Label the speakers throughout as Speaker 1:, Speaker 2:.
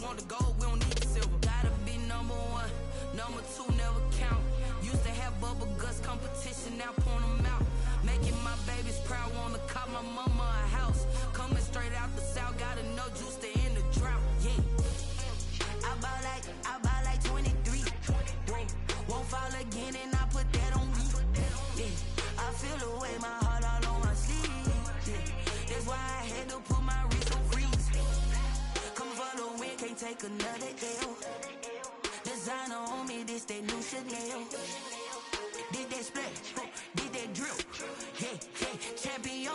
Speaker 1: want the gold, we don't need the silver. Gotta be number one, number two never count. Used to have bubble guts competition, now point them out. Making my babies proud, wanna cop my mama a house. Coming straight out the south, gotta know juice to end the drought. Yeah, I bought like 23. Whoa, won't fall again and I put that on me. Yeah, I feel the way, my heart all on my sleeve. Yeah, that's why I had to put my wrist on freeze. Come for the win, can't take another L. Designer on me, this that new Chanel. Did that splash, did that drill. Yeah, champion,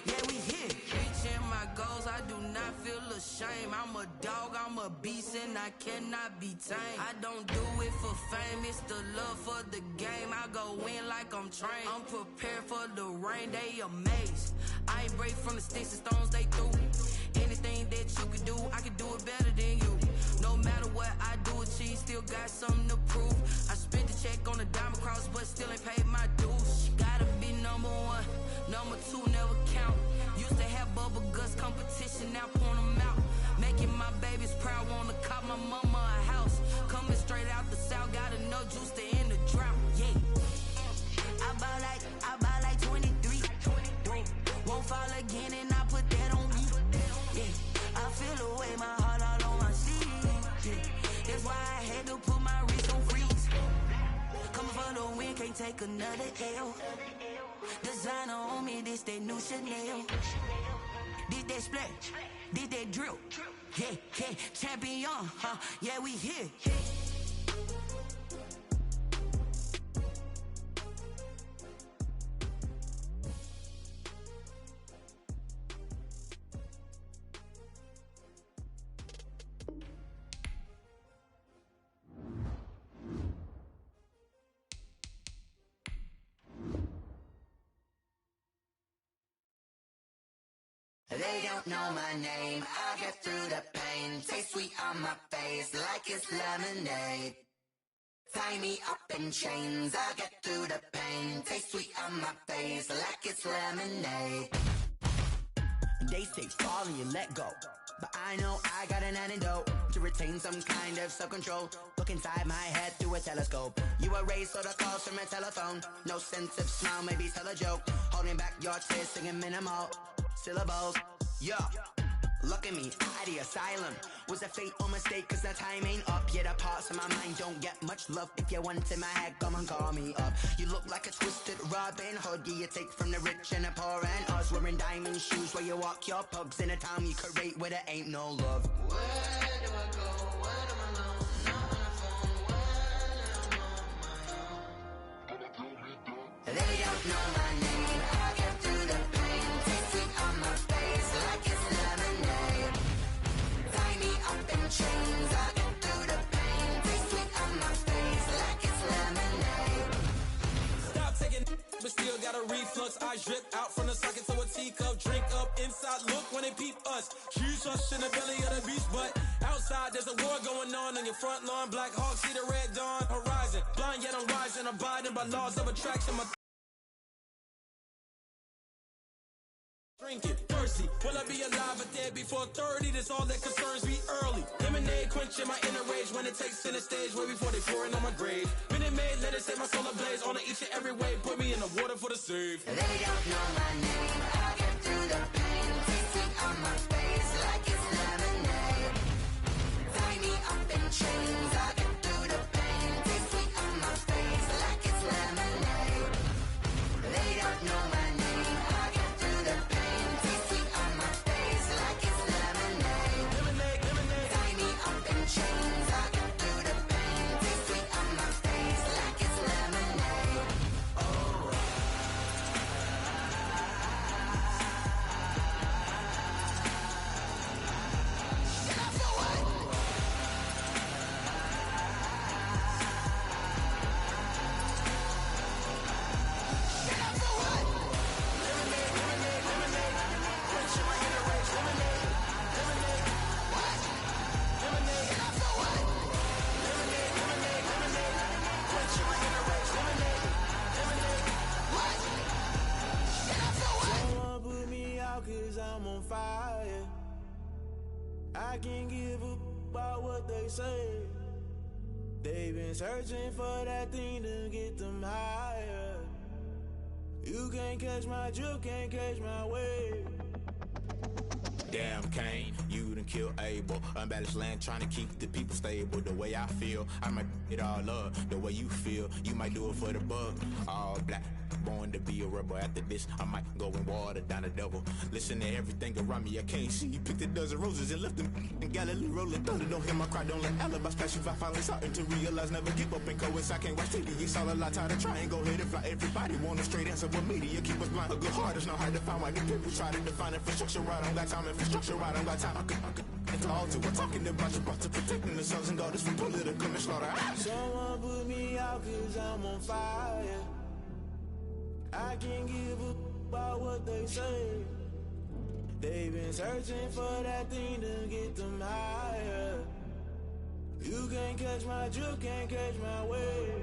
Speaker 1: yeah, we here. Reaching my goals, I do not feel ashamed. I'm a dog, I'm a beast, and I cannot be tamed. I don't do it for fame, it's the love for the game. I go in like I'm trained. I'm prepared for the rain, they amazed. I ain't break from the sticks and stones they threw. Anything that you can do, I can do it better than you. No matter what I do, achieve, still got something to prove. I spent the check on the diamond cross, but still ain't paid my dues. Gotta be number one, number two never count. Used to have bubble guts competition, now point them out. Making my babies proud, wanna cop my mama a house. Coming straight out the south, gotta know juice to end the drought. Yeah, I bought like 23. Won't fall again and I put that on me. Yeah, I feel the way, my heart all on my sleeve. Yeah, that's why I had to put my wrist on freeze. Coming for the win, can't take another L. Designer on me, this that new Chanel. Did that splash, did that drill. Yeah, champion, yeah, we here.
Speaker 2: They don't know my name, I get through the pain. Taste sweet on my face like it's lemonade. Tie me up in chains, I get through the pain. Taste sweet on my face like it's lemonade.
Speaker 3: They say fall and you let go, but I know I got an antidote to retain some kind of self-control. Look inside my head through a telescope. You erase all the calls from a telephone. No sense of smile, maybe tell a joke. Holding back your tears, singing minimal syllables. Yeah, look at me, at the asylum. Was a fate or mistake, cause the time ain't up. Yeah, the parts of my mind don't get much love. If you want in my head, come and call me up. You look like a twisted Robin Hood. Yeah, you take from the rich and the poor and us. Wearing diamond shoes where you walk your pugs in a town you create where there ain't no love.
Speaker 2: Where do I go? Where do I know? Not on the phone, when I'm on my own. They don't know my name, I get through the pain. Taste sweet on my face like it's lemonade. Tie me up in chains, I get through the pain. Taste sweet on my face like it's lemonade.
Speaker 4: Stop taking but still got a reflux. I drip out from the socket to a teacup. Drink up inside, look when they peep us. Shoes us in the belly of the beast, but outside there's a war going on your front lawn. Black Hawk, see the red dawn horizon. Blind yet I'm rising, abiding by laws of attraction. My drinking, thirsty. Will I be alive or dead before 30? That's all that concerns me early. Lemonade quenching my inner rage when it takes center stage. Way before they pour it on my grave. Minute Maid, let it set my soul ablaze. On each and every way, put me in the water for the save.
Speaker 2: They don't know my name, I get through the pain. Taste sweet on my face like it's lemonade. Tie me up in chains, I get through the pain. Taste sweet on my face like it's lemonade. They don't know my name, I get through the pain. Taste sweet on my face like it's lemonade. Tie me up in chains, I get through the pain. Taste sweet on my face like it's lemonade. Oh.
Speaker 5: Someone put me out cause I'm on fire. I can't give up, about what they say. They've been searching for that thing to get them higher. You can't catch my drift, can't catch my wave.
Speaker 6: Damn, Kane, you done killed Abel. Unbalanced land, trying to keep the people stable. The way I feel, I might it all up. The way you feel, you might do it for the bug. All black, born to be a rebel. After this, I might go and water down the double. Listen to everything around me, I can't see. Picked a dozen roses and left them in Galilee rolling thunder. Don't hear my cry, don't let alibis pass you. I finally starting to realize, never give up and coincide. Can't watch TV, it's all a lot. Tired of trying, go ahead and fly. Everybody want a straight answer, but media keep us blind. A good heart is not hard to find. Why the people try to define infrastructure right? I don't got time, infrastructure right? I don't got time. I could it's all to we're talking about you, about to protecting the sons and daughters from political manslaughter.
Speaker 5: Someone put me out 'cause I'm on fire. I can't give a about what they say. They've been searching for that thing to get them higher. You can't catch my drift, can't catch my wave.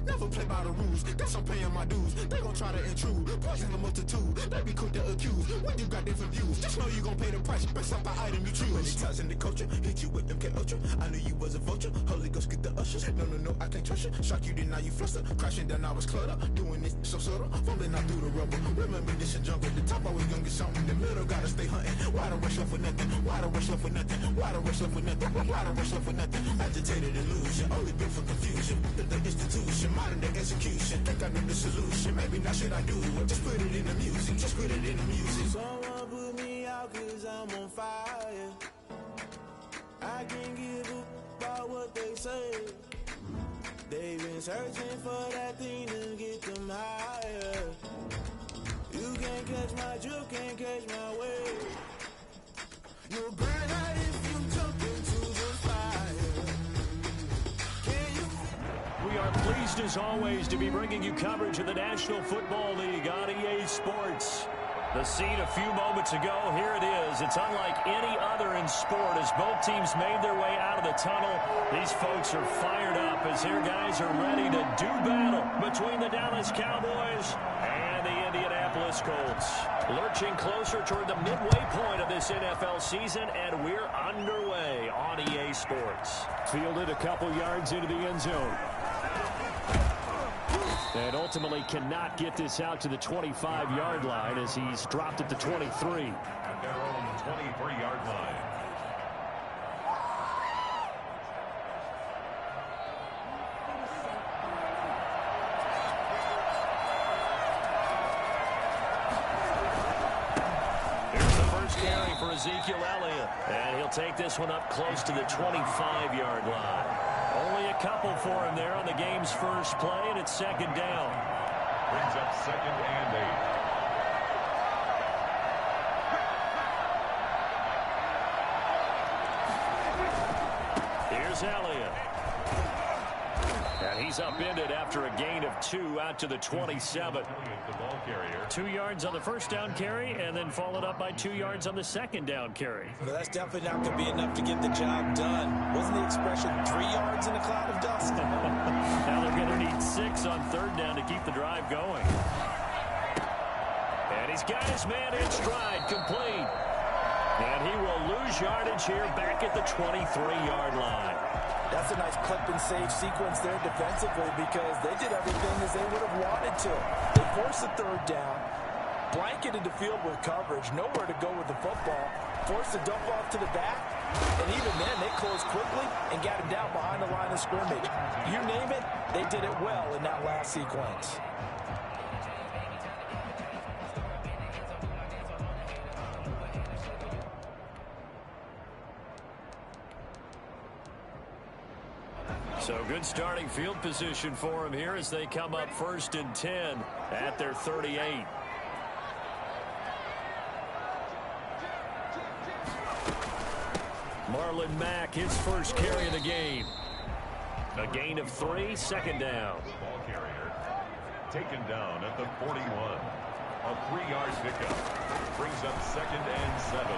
Speaker 6: Never play by the rules, guess I'm paying my dues. They gon' try to intrude, poison the multitude. They be quick to accuse, when you got different views. Just know you gon' pay the price, based off the item you choose. Many ties in the culture, hit you with them K-Ultra. I knew you was a vulture, Holy Ghost get the ushers. No, I can't trust you. Shock you, then now you fluster. Crashing down, I was cluttered. Doing this so subtle, fumbling out through the rubble. Remember this a jungle, the top always gonna get something. In the middle, gotta stay hunting. Why the rush left for nothing? Why the rush left for nothing? Why the rush left for nothing? Why the rush left for nothing? Agitated illusion, only built for confusion. The institution, modern day execution. Think I know the solution, maybe not should I do it. Just put it in the music, just put it in the music.
Speaker 5: Someone put me out 'cause I'm on fire. I can't give a about what they say. They've been searching for that thing to get them higher. You can't catch my drift, can't catch my wave. You'll burn out if you jump into the fire.
Speaker 7: We are pleased as always to be bringing you coverage of the National Football League on EA Sports. The scene a few moments ago, here it is. It's unlike any other in sport as both teams made their way out of the tunnel. These folks are fired up as their guys are ready to do battle between the Dallas Cowboys and the Indianapolis Colts. Lurching closer toward the midway point of this NFL season, and we're underway on EA Sports. Fielded a couple yards into the end zone. And ultimately cannot get this out to the 25-yard line as he's dropped at the 23.
Speaker 8: At their own 23-yard line.
Speaker 7: Here's the first carry for Ezekiel Elliott. And he'll take this one up close to the 25-yard line. Only a couple for him there on the game's first play, and it's second down.
Speaker 8: Brings up 2nd and 8.
Speaker 7: Here's Elliott. And he's upended after a gain of 2 out to the 27.
Speaker 8: The ball carrier.
Speaker 7: 2 yards on the first down carry, and then followed up by 2 yards on the second down carry.
Speaker 4: Well, that's definitely not going to be enough to get the job done. Wasn't the expression 3 yards in a cloud of dust?
Speaker 7: Now they're going to need 6 on third down to keep the drive going. And he's got his man in stride, complete. And he will lose yardage here back at the 23-yard line.
Speaker 4: That's a nice clip and save sequence there defensively because they did everything as they would have wanted to. They forced the third down, blanketed the field with coverage, nowhere to go with the football, forced the dump off to the back, and even then they closed quickly and got him down behind the line of scrimmage. You name it, they did it well in that last sequence.
Speaker 7: So good starting field position for him here as they come up 1st and 10 at their 38. Marlon Mack, his first carry of the game. A gain of 3, second down.
Speaker 8: Ball carrier taken down at the 41. A 3-yard pickup brings up 2nd and 7.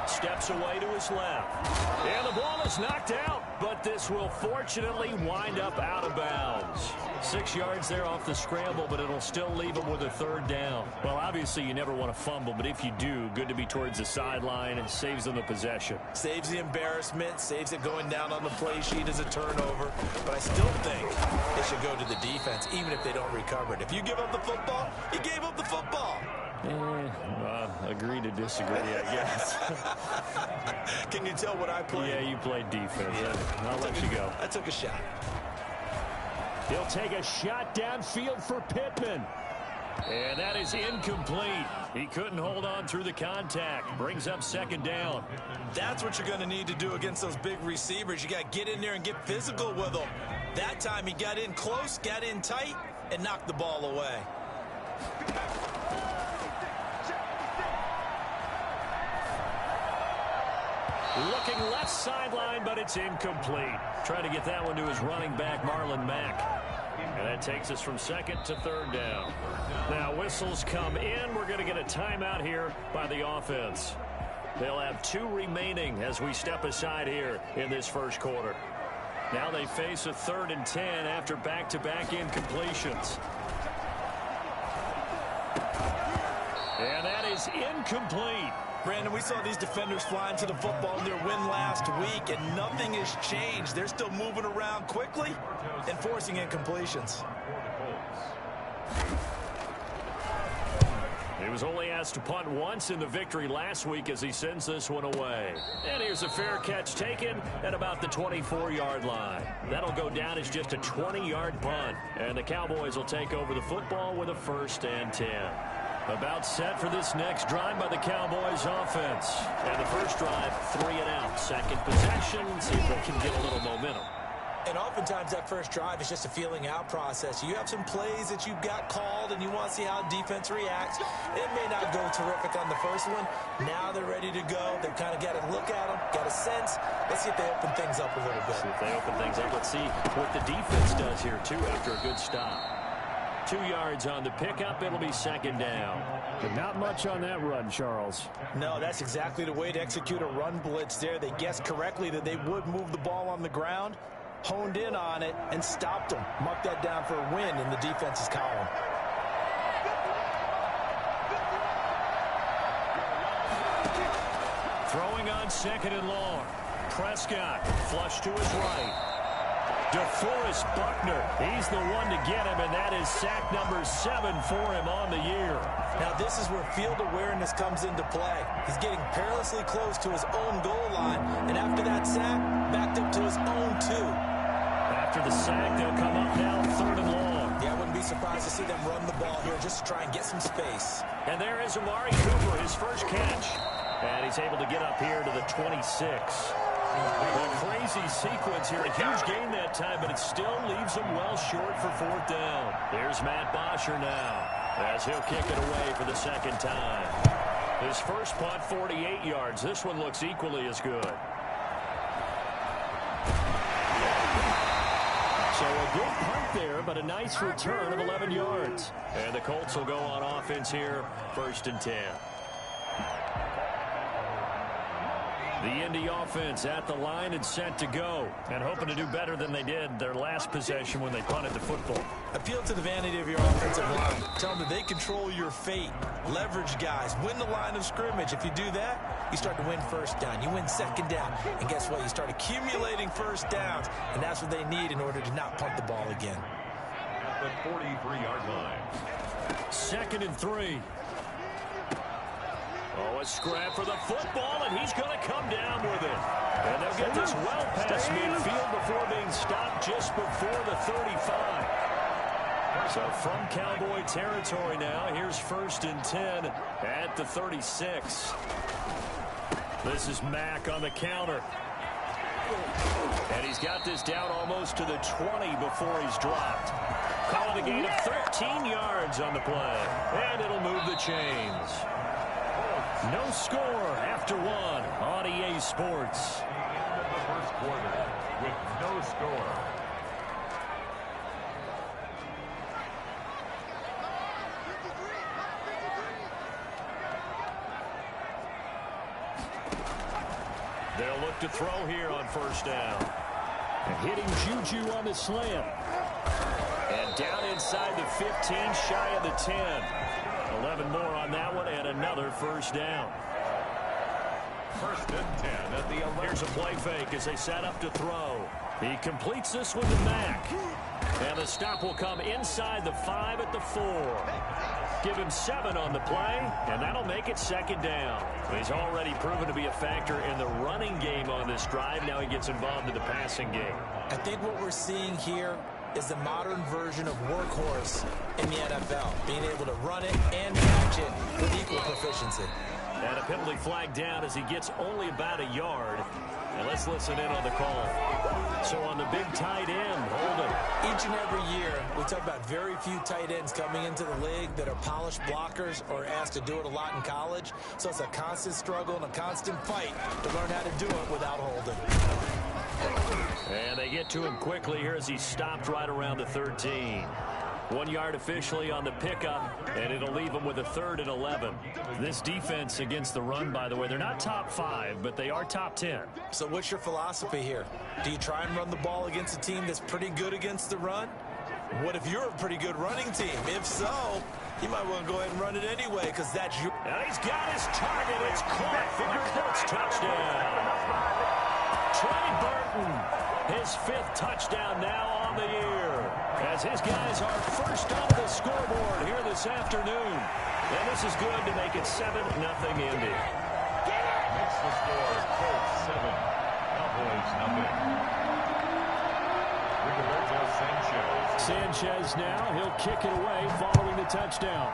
Speaker 7: Steps away to his left. And the ball is knocked out, but this will fortunately wind up out of bounds. 6 yards there off the scramble, but it'll still leave him with a third down. Well, obviously you never want to fumble, but if you do, good to be towards the sideline and saves them the possession.
Speaker 9: Saves the embarrassment, saves it going down on the play sheet as a turnover. But I still think it should go to the defense, even if they don't recover it. If you give up the football, you gave up the football.
Speaker 7: Agree to disagree, I guess.
Speaker 9: Can you tell what I played?
Speaker 7: Yeah, you played defense. Yeah. I'll let you go.
Speaker 9: I took a shot.
Speaker 7: He'll take a shot downfield for Pittman. And that is incomplete. He couldn't hold on through the contact. Brings up second down.
Speaker 9: That's what you're going to need to do against those big receivers. You got to get in there and get physical with them. That time he got in close, got in tight, and knocked the ball away.
Speaker 7: Looking left sideline, but it's incomplete. Trying to get that one to his running back, Marlon Mack. And that takes us from second to third down. Now whistles come in. We're going to get a timeout here by the offense. They'll have 2 remaining as we step aside here in this first quarter. Now they face a 3rd and 10 after back-to-back incompletions. And that is incomplete.
Speaker 9: Brandon, we saw these defenders flying to the football in their win last week, and nothing has changed. They're still moving around quickly and forcing incompletions.
Speaker 7: He was only asked to punt once in the victory last week as he sends this one away. And here's a fair catch taken at about the 24-yard line. That'll go down as just a 20-yard punt. And the Cowboys will take over the football with a 1st and 10. About set for this next drive by the Cowboys offense. And the first drive, 3 and out. Second possession, see if they can get a little momentum.
Speaker 9: And oftentimes that first drive is just a feeling out process. You have some plays that you've got called and you want to see how defense reacts. It may not go terrific on the first one. Now they're ready to go. They've kind of got to look at them, got a sense. Let's see if they open things up a little bit.
Speaker 7: See if they open things up. Let's see what the defense does here, too, after a good stop. 2 yards on the pickup. It'll be second down. But not much on that run, Charles.
Speaker 9: No, that's exactly the way to execute a run blitz there. They guessed correctly that they would move the ball on the ground, honed in on it, and stopped them. Mark that down for a win in the defense's column.
Speaker 7: Throwing on second and long. Prescott flush to his right. DeForest Buckner, he's the one to get him, and that is sack number 7 for him on the year.
Speaker 9: Now this is where field awareness comes into play. He's getting perilously close to his own goal line, and after that sack, backed up to his own 2.
Speaker 7: After the sack, they'll come up now 3rd and long.
Speaker 9: Yeah, I wouldn't be surprised to see them run the ball here just to try and get some space.
Speaker 7: And there is Amari Cooper, his first catch. And he's able to get up here to the 26. A crazy sequence here. A huge gain that time, but it still leaves him well short for 4th down. Here's Matt Bosher now as he'll kick it away for the second time. His first punt, 48 yards. This one looks equally as good. So a good punt there, but a nice return of 11 yards. And the Colts will go on offense here, 1st and 10. The Indy offense at the line and set to go, and hoping to do better than they did their last possession when they punted the football.
Speaker 9: Appeal to the vanity of your offensive line. Tell them that they control your fate. Leverage guys. Win the line of scrimmage. If you do that, you start to win 1st down. You win 2nd down. And guess what? You start accumulating 1st downs, and that's what they need in order to not punt the ball again.
Speaker 8: At the 43-yard line.
Speaker 7: 2nd and 3. Oh, a scrap for the football, and he's going to come down with it. And they'll get this well past midfield before being stopped just before the 35. So from Cowboy territory now, here's 1st and 10 at the 36. This is Mack on the counter. And he's got this down almost to the 20 before he's dropped. Calling a gain of 13 yards on the play. And it'll move the chains. No score after 1 on EA Sports.
Speaker 8: The end of the first quarter with no score.
Speaker 7: They'll look to throw here on first down.
Speaker 10: And hitting Juju on the slant.
Speaker 7: And down inside the 15, shy of the 10. 11 more on that one, and another first down.
Speaker 8: First and 10 at the 11.
Speaker 7: Here's a play fake as they set up to throw. He completes this one to Mack. And the stop will come inside the 5 at the 4. Give him 7 on the play, and that'll make it second down. He's already proven to be a factor in the running game on this drive. Now he gets involved in the passing game.
Speaker 9: I think what we're seeing here is the modern version of workhorse in the NFL, being able to run it and catch it with equal proficiency.
Speaker 7: And a penalty flag down as he gets only about a yard. And let's listen in on the call. So on the big tight end, holding.
Speaker 9: Each and every year, we talk about very few tight ends coming into the league that are polished blockers or asked to do it a lot in college. So it's a constant struggle and a constant fight to learn how to do it without holding.
Speaker 7: And they get to him quickly here as he stopped right around the 13. 1 yard officially on the pickup, and it'll leave them with a 3rd and 11. This defense against the run, by the way, they're not top 5, but they are top 10.
Speaker 9: So what's your philosophy here? Do you try and run the ball against a team that's pretty good against the run? What if you're a pretty good running team? If so, you might want to go ahead and run it anyway, because that's your...
Speaker 7: And he's got his target. It's caught for the Colts touchdown. Trey Burton, his 5th touchdown now on the year, as his guys are first on the scoreboard here this afternoon. And this is good to make it 7-0 Indy.
Speaker 8: Makes the score Colts 7, Cowboys nothing. Rigoberto Sanchez.
Speaker 10: Sanchez now, he'll kick it away following the touchdown.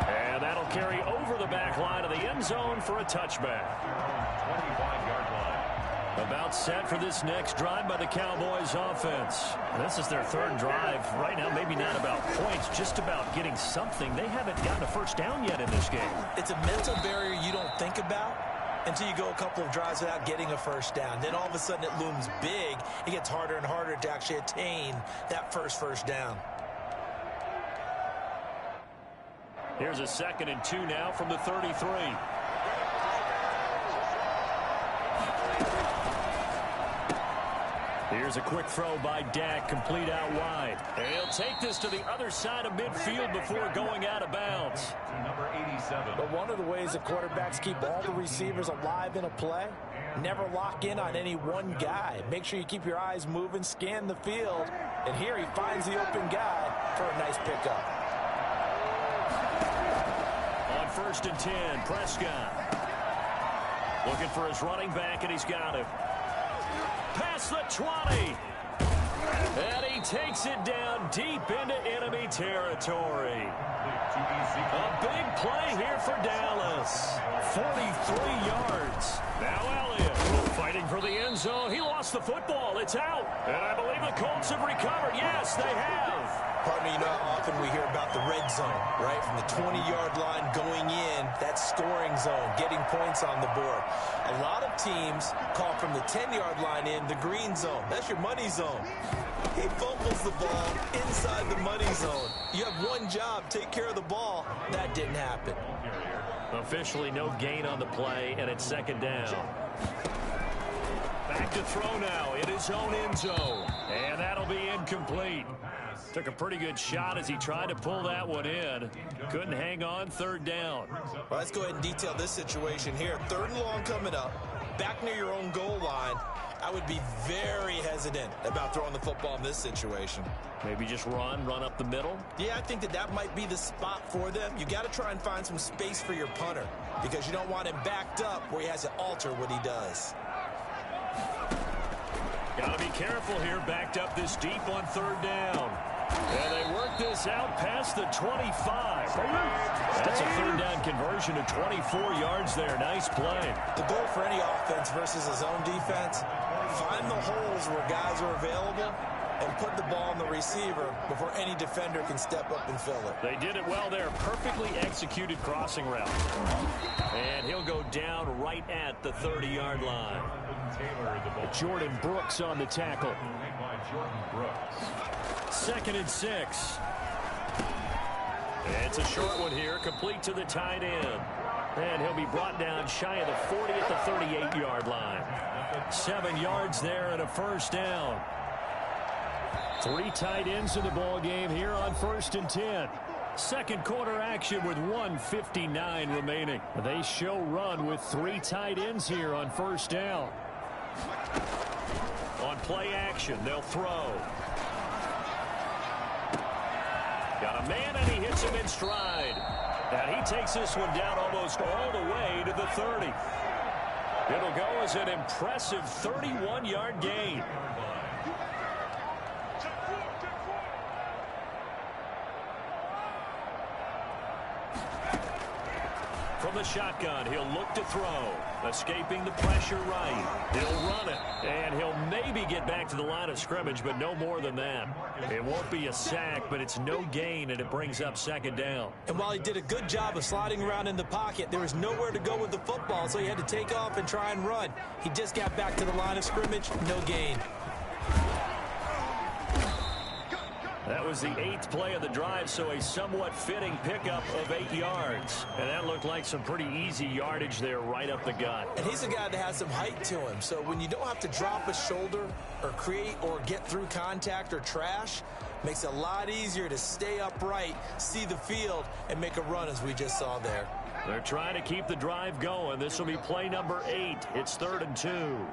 Speaker 7: And that'll carry over the back line of the end zone for a touchback.
Speaker 8: 25-yard line.
Speaker 7: About set for this next drive by the Cowboys offense. This is their 3rd drive. Right now, maybe not about points, just about getting something. They haven't gotten a first down yet in this game.
Speaker 9: It's a mental barrier you don't think about until you go a couple of drives without getting a first down. Then all of a sudden it looms big. It gets harder and harder to actually attain that first down.
Speaker 7: Here's a 2nd and 2 now from the 33. Here's a quick throw by Dak, complete out wide. And he'll take this to the other side of midfield before going out of bounds.
Speaker 8: Number 87.
Speaker 9: But one of the ways that quarterbacks keep all the receivers alive in a play, never lock in on any one guy. Make sure you keep your eyes moving, scan the field, and here he finds the open guy for a nice pickup.
Speaker 7: On 1st and 10, Prescott. Looking for his running back, and he's got him. Past the 20. And he takes it down deep into enemy territory. A big play here for Dallas. 43 yards. Now Elliott fighting for the end zone. He lost the football. It's out. And I believe the Colts have recovered. Yes, they have.
Speaker 9: Partner, you know how often we hear about the red zone, right? From the 20-yard line going in, that scoring zone, getting points on the board. A lot of teams call from the 10-yard line in the green zone. That's your money zone. He fumbles the ball inside the money zone. You have one job, take care of the ball. That didn't happen.
Speaker 7: Officially no gain on the play, and it's 2nd down. Back to throw now in his own end zone. And that'll be incomplete. Took a pretty good shot as he tried to pull that one in. Couldn't hang on, 3rd down.
Speaker 9: Well, let's go ahead and detail this situation here. 3rd and long coming up. Back near your own goal line. I would be very hesitant about throwing the football in this situation.
Speaker 7: Maybe just run up the middle?
Speaker 9: Yeah, I think that might be the spot for them. You got to try and find some space for your punter because you don't want him backed up where he has to alter what he does.
Speaker 7: Got to be careful here, backed up this deep on 3rd down. And they work this out past the 25. That's a 3rd down conversion to 24 yards there. Nice play.
Speaker 9: The goal for any offense versus a zone defense, find the holes where guys are available and put the ball on the receiver before any defender can step up and fill it.
Speaker 7: They did it well there. Perfectly executed crossing route. And he'll go down right at the 30-yard line.
Speaker 10: Jordan Brooks on the tackle.
Speaker 7: 2nd and 6. It's a short one here, complete to the tight end. And he'll be brought down shy of the 40 at the 38-yard line. 7 yards there and a first down. 3 tight ends in the ball game here on 1st and 10. Second quarter action with 1:59 remaining. They show run with 3 tight ends here on first down. On play action, they'll throw. Got a man, and he hits him in stride. And he takes this one down almost all the way to the 30. It'll go as an impressive 31-yard gain. From the shotgun, he'll look to throw. Escaping the pressure right. He'll run it. And he'll maybe get back to the line of scrimmage, but no more than that. It won't be a sack, but it's no gain, and it brings up second down.
Speaker 9: And while he did a good job of sliding around in the pocket, there was nowhere to go with the football, so he had to take off and try and run. He just got back to the line of scrimmage, no gain.
Speaker 7: That was the 8th play of the drive, so a somewhat fitting pickup of 8 yards. And that looked like some pretty easy yardage there right up the gut.
Speaker 9: And he's a guy that has some height to him, so when you don't have to drop a shoulder or create or get through contact or trash, makes it a lot easier to stay upright, see the field, and make a run as we just saw there.
Speaker 7: They're trying to keep the drive going. This will be play number 8. It's 3rd and 2.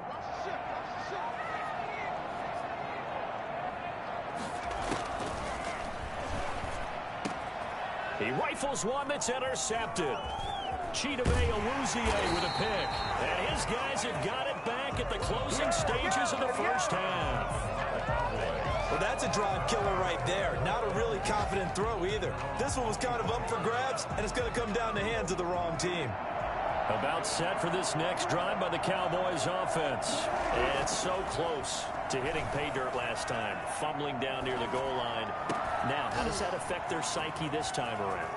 Speaker 7: He rifles one that's intercepted. Chidobe Awuzie with a pick. And his guys have got it back at the closing stages of the first half.
Speaker 9: Well, that's a drive killer right there. Not a really confident throw either. This one was kind of up for grabs, and it's going to come down the hands of the wrong team.
Speaker 7: About set for this next drive by the Cowboys offense. And it's so close to hitting pay dirt last time. Fumbling down near the goal line. Now, how does that affect their psyche this time around?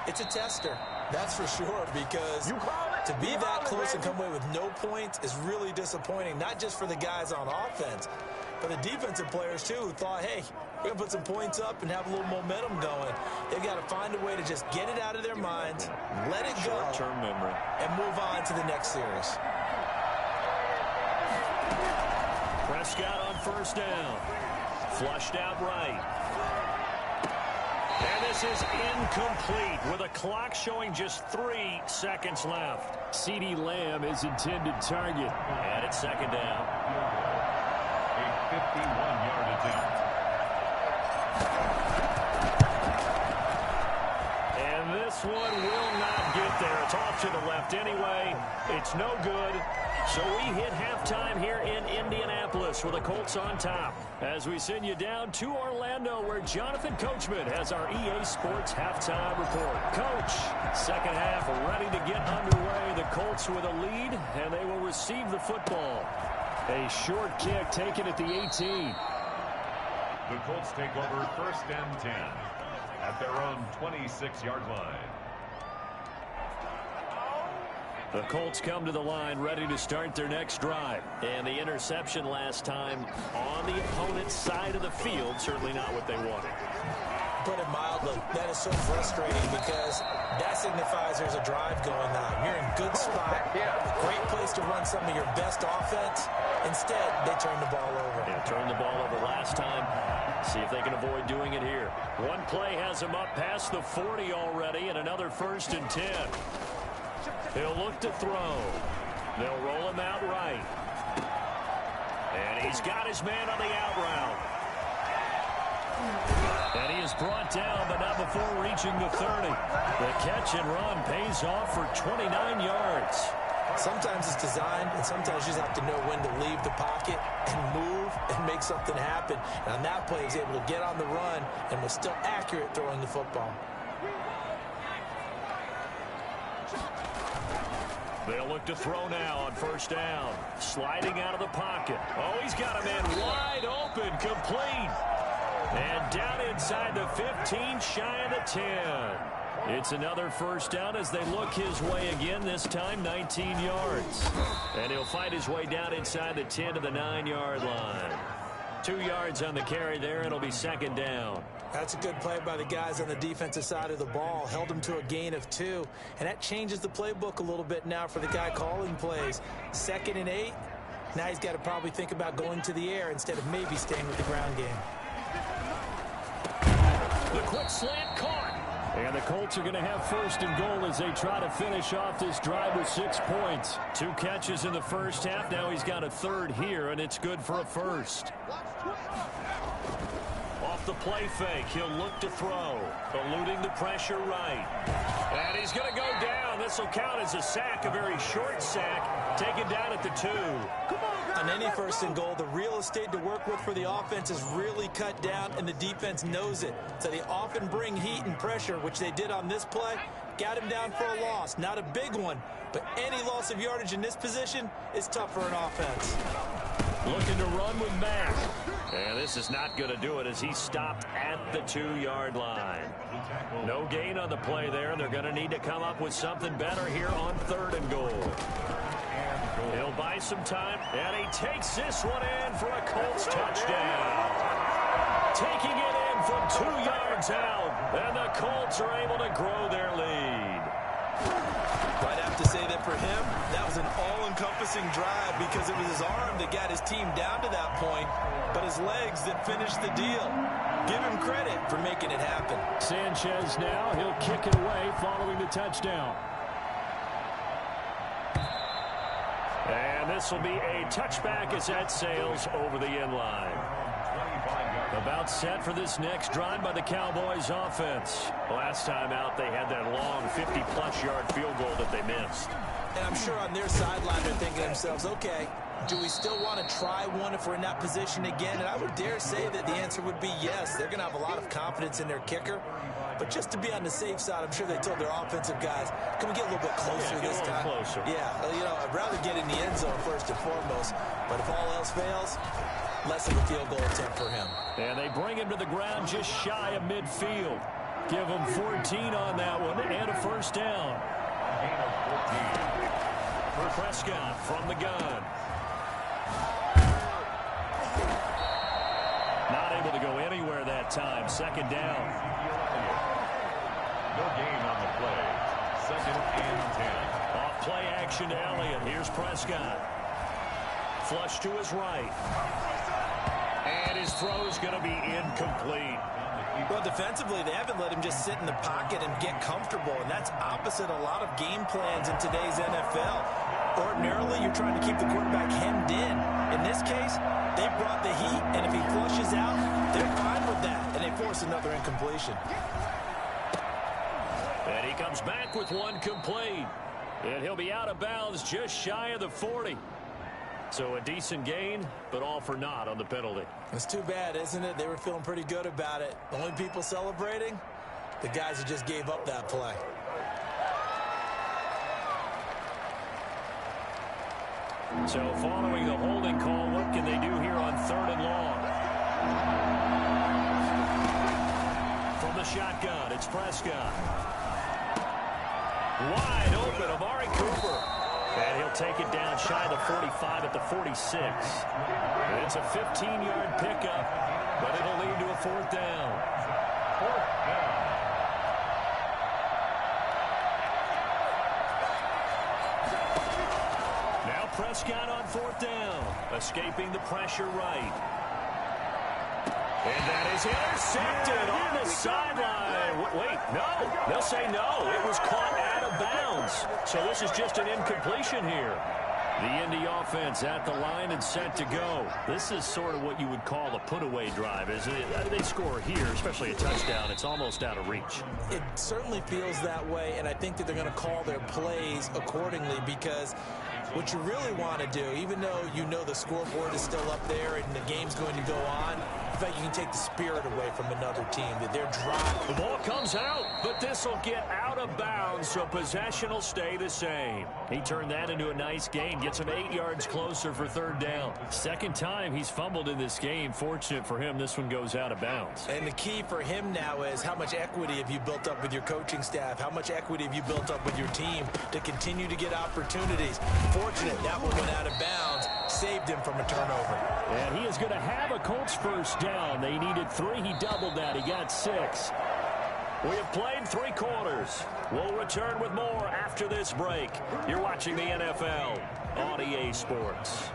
Speaker 9: It's a tester, that's for sure, because to be that close and come away with no points is really disappointing, not just for the guys on offense, but the defensive players, too, who thought, hey, we're going to put some points up and have a little momentum going. They've got to find a way to just get it out of their minds, let it go,
Speaker 7: short-term memory,
Speaker 9: and move on to the next series.
Speaker 7: Prescott on first down. Flushed out right. And this is incomplete with a clock showing just 3 seconds left. CeeDee Lamb is intended target. And it's second down.
Speaker 8: A 51-yard attempt.
Speaker 7: And this one will not get there. It's off to the left anyway. It's no good. So we hit halftime here in Indianapolis with the Colts on top. As we send you down to Orlando, where Jonathan Coachman has our EA Sports halftime report. Coach, second half ready to get underway. The Colts with a lead, and they will receive the football. A short kick taken at the 18.
Speaker 8: The Colts take over 1st and 10 at their own 26-yard line.
Speaker 7: The Colts come to the line ready to start their next drive. And the interception last time on the opponent's side of the field, certainly not what they wanted.
Speaker 9: Put it mildly, that is so frustrating because that signifies there's a drive going on. You're in good spot, great place to run some of your best offense. Instead, they turn the ball over.
Speaker 7: Yeah, turned the ball over last time. See if they can avoid doing it here. One play has them up past the 40 already, and another 1st and 10. He'll look to throw. They'll roll him out right. And he's got his man on the out route. And he is brought down, but not before reaching the 30. The catch and run pays off for 29 yards.
Speaker 9: Sometimes it's designed, and sometimes you just have to know when to leave the pocket and move and make something happen. And on that play, he was able to get on the run and was still accurate throwing the football.
Speaker 7: They'll look to throw now on first down. Sliding out of the pocket. Oh, he's got a man wide open, complete. And down inside the 15, shy of the 10. It's another first down as they look his way again, this time 19 yards. And he'll fight his way down inside the 10 to the 9-yard line. 2 yards on the carry there. It'll be second down.
Speaker 9: That's a good play by the guys on the defensive side of the ball. Held them to a gain of 2. And that changes the playbook a little bit now for the guy calling plays. 2nd and 8. Now he's got to probably think about going to the air instead of maybe staying with the ground game.
Speaker 7: The quick slant caught. And the Colts are going to have 1st and goal as they try to finish off this drive with 6 points. 2 catches in the first half. Now he's got a 3rd here, and it's good for a 1st. Off the play fake, he'll look to throw. Eluding the pressure right. And he's going to go down. This will count as a sack, a very short sack, taken down at the 2.
Speaker 9: On any 1st and goal, the real estate to work with for the offense is really cut down, and the defense knows it. So they often bring heat and pressure, which they did on this play. Got him down for a loss. Not a big one, but any loss of yardage in this position is tough for an offense.
Speaker 7: Looking to run with Mack. And this is not going to do it as he stopped at the 2-yard line. No gain on the play there. They're going to need to come up with something better here on 3rd and goal. He'll buy some time, and he takes this one in for a Colts touchdown. Taking it in from 2 yards out, and the Colts are able to grow their lead.
Speaker 9: I'd have to say that for him, that was an all-encompassing drive because it was his arm that got his team down to that point, but his legs that finished the deal. Give him credit for making it happen.
Speaker 10: Sanchez now, he'll kick it away following the touchdown.
Speaker 7: And this will be a touchback as that sails over the end line. About set for this next drive by the Cowboys offense. Last time out, they had that long 50-plus yard field goal that they missed.
Speaker 9: And I'm sure on their sideline they're thinking to themselves, okay, do we still want to try one if we're in that position again? And I would dare say that the answer would be yes. They're going to have a lot of confidence in their kicker. But just to be on the safe side, I'm sure they told their offensive guys, can we get a little bit closer this time?
Speaker 7: Closer.
Speaker 9: Yeah, you know, I'd rather get in the end zone first and foremost. But if all else fails, less of a field goal attempt for him.
Speaker 7: And they bring him to the ground just shy of midfield. Give him 14 on that one and a 1st down. Prescott from the gun. Not able to go anywhere that time. 2nd down.
Speaker 8: No gain on the play. 2nd and 10.
Speaker 7: Off play action to Elliott. Here's Prescott. Flush to his right. And his throw is going to be incomplete.
Speaker 9: Well, defensively, they haven't let him just sit in the pocket and get comfortable, and that's opposite a lot of game plans in today's NFL. Ordinarily, you're trying to keep the quarterback hemmed in. In this case, they brought the heat, and if he flushes out, they're fine with that, and they force another incompletion.
Speaker 7: And he comes back with one complete. And he'll be out of bounds just shy of the 40. So a decent gain, but all for naught on the penalty.
Speaker 9: It's too bad, isn't it? They were feeling pretty good about it. The only people celebrating, the guys who just gave up that play.
Speaker 7: So following the holding call, what can they do here on 3rd and long? From the shotgun, it's Prescott. Wide open, Amari Cooper. And he'll take it down shy of the 45 at the 46. It's a 15-yard pickup, but it'll lead to a 4th down.
Speaker 8: 4th down.
Speaker 7: Now Prescott on 4th down, escaping the pressure right. And that is intercepted on the sideline. Wait, no. They'll say no. It was caught out of bounds. So this is just an incompletion here. The Indy offense at the line and set to go. This is sort of what you would call a put-away drive, isn't it? They score here, especially a touchdown. It's almost out of reach.
Speaker 9: It certainly feels that way, and I think that they're going to call their plays accordingly because what you really want to do, even though you know the scoreboard is still up there and the game's going to go on, in fact, you can take the spirit away from another team. That they're dry.
Speaker 7: The ball comes out, but this will get out of bounds, so possession will stay the same. He turned that into a nice gain, gets him 8 yards closer for 3rd down. 2nd time he's fumbled in this game. Fortunate for him, this one goes out of bounds.
Speaker 9: And the key for him now is how much equity have you built up with your coaching staff? How much equity have you built up with your team to continue to get opportunities? Fortunate that one went out of bounds. saved him from a turnover.
Speaker 10: And he is going to have a Colts first down. They needed 3. He doubled that. He got 6. We have played 3 quarters. We'll return with more after this break. You're watching the NFL on EA Sports.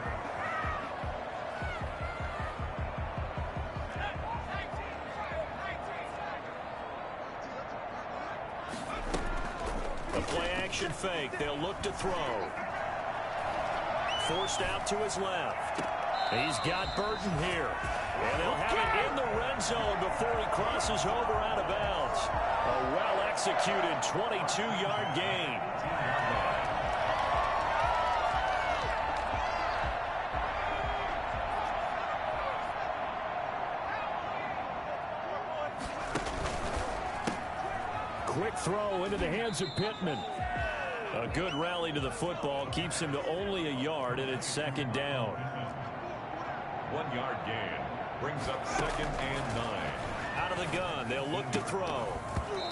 Speaker 10: A play-action fake. They'll look to throw. Forced out to his left. He's got Burton here. And they'll have it in the red zone before he crosses over out of bounds. A well-executed 22-yard gain. Quick throw into the hands of Pittman. A good rally to the football keeps him to only a yard, and it's second down.
Speaker 8: 1-yard gain brings up 2nd and 9.
Speaker 7: Out of the gun, they'll look to throw.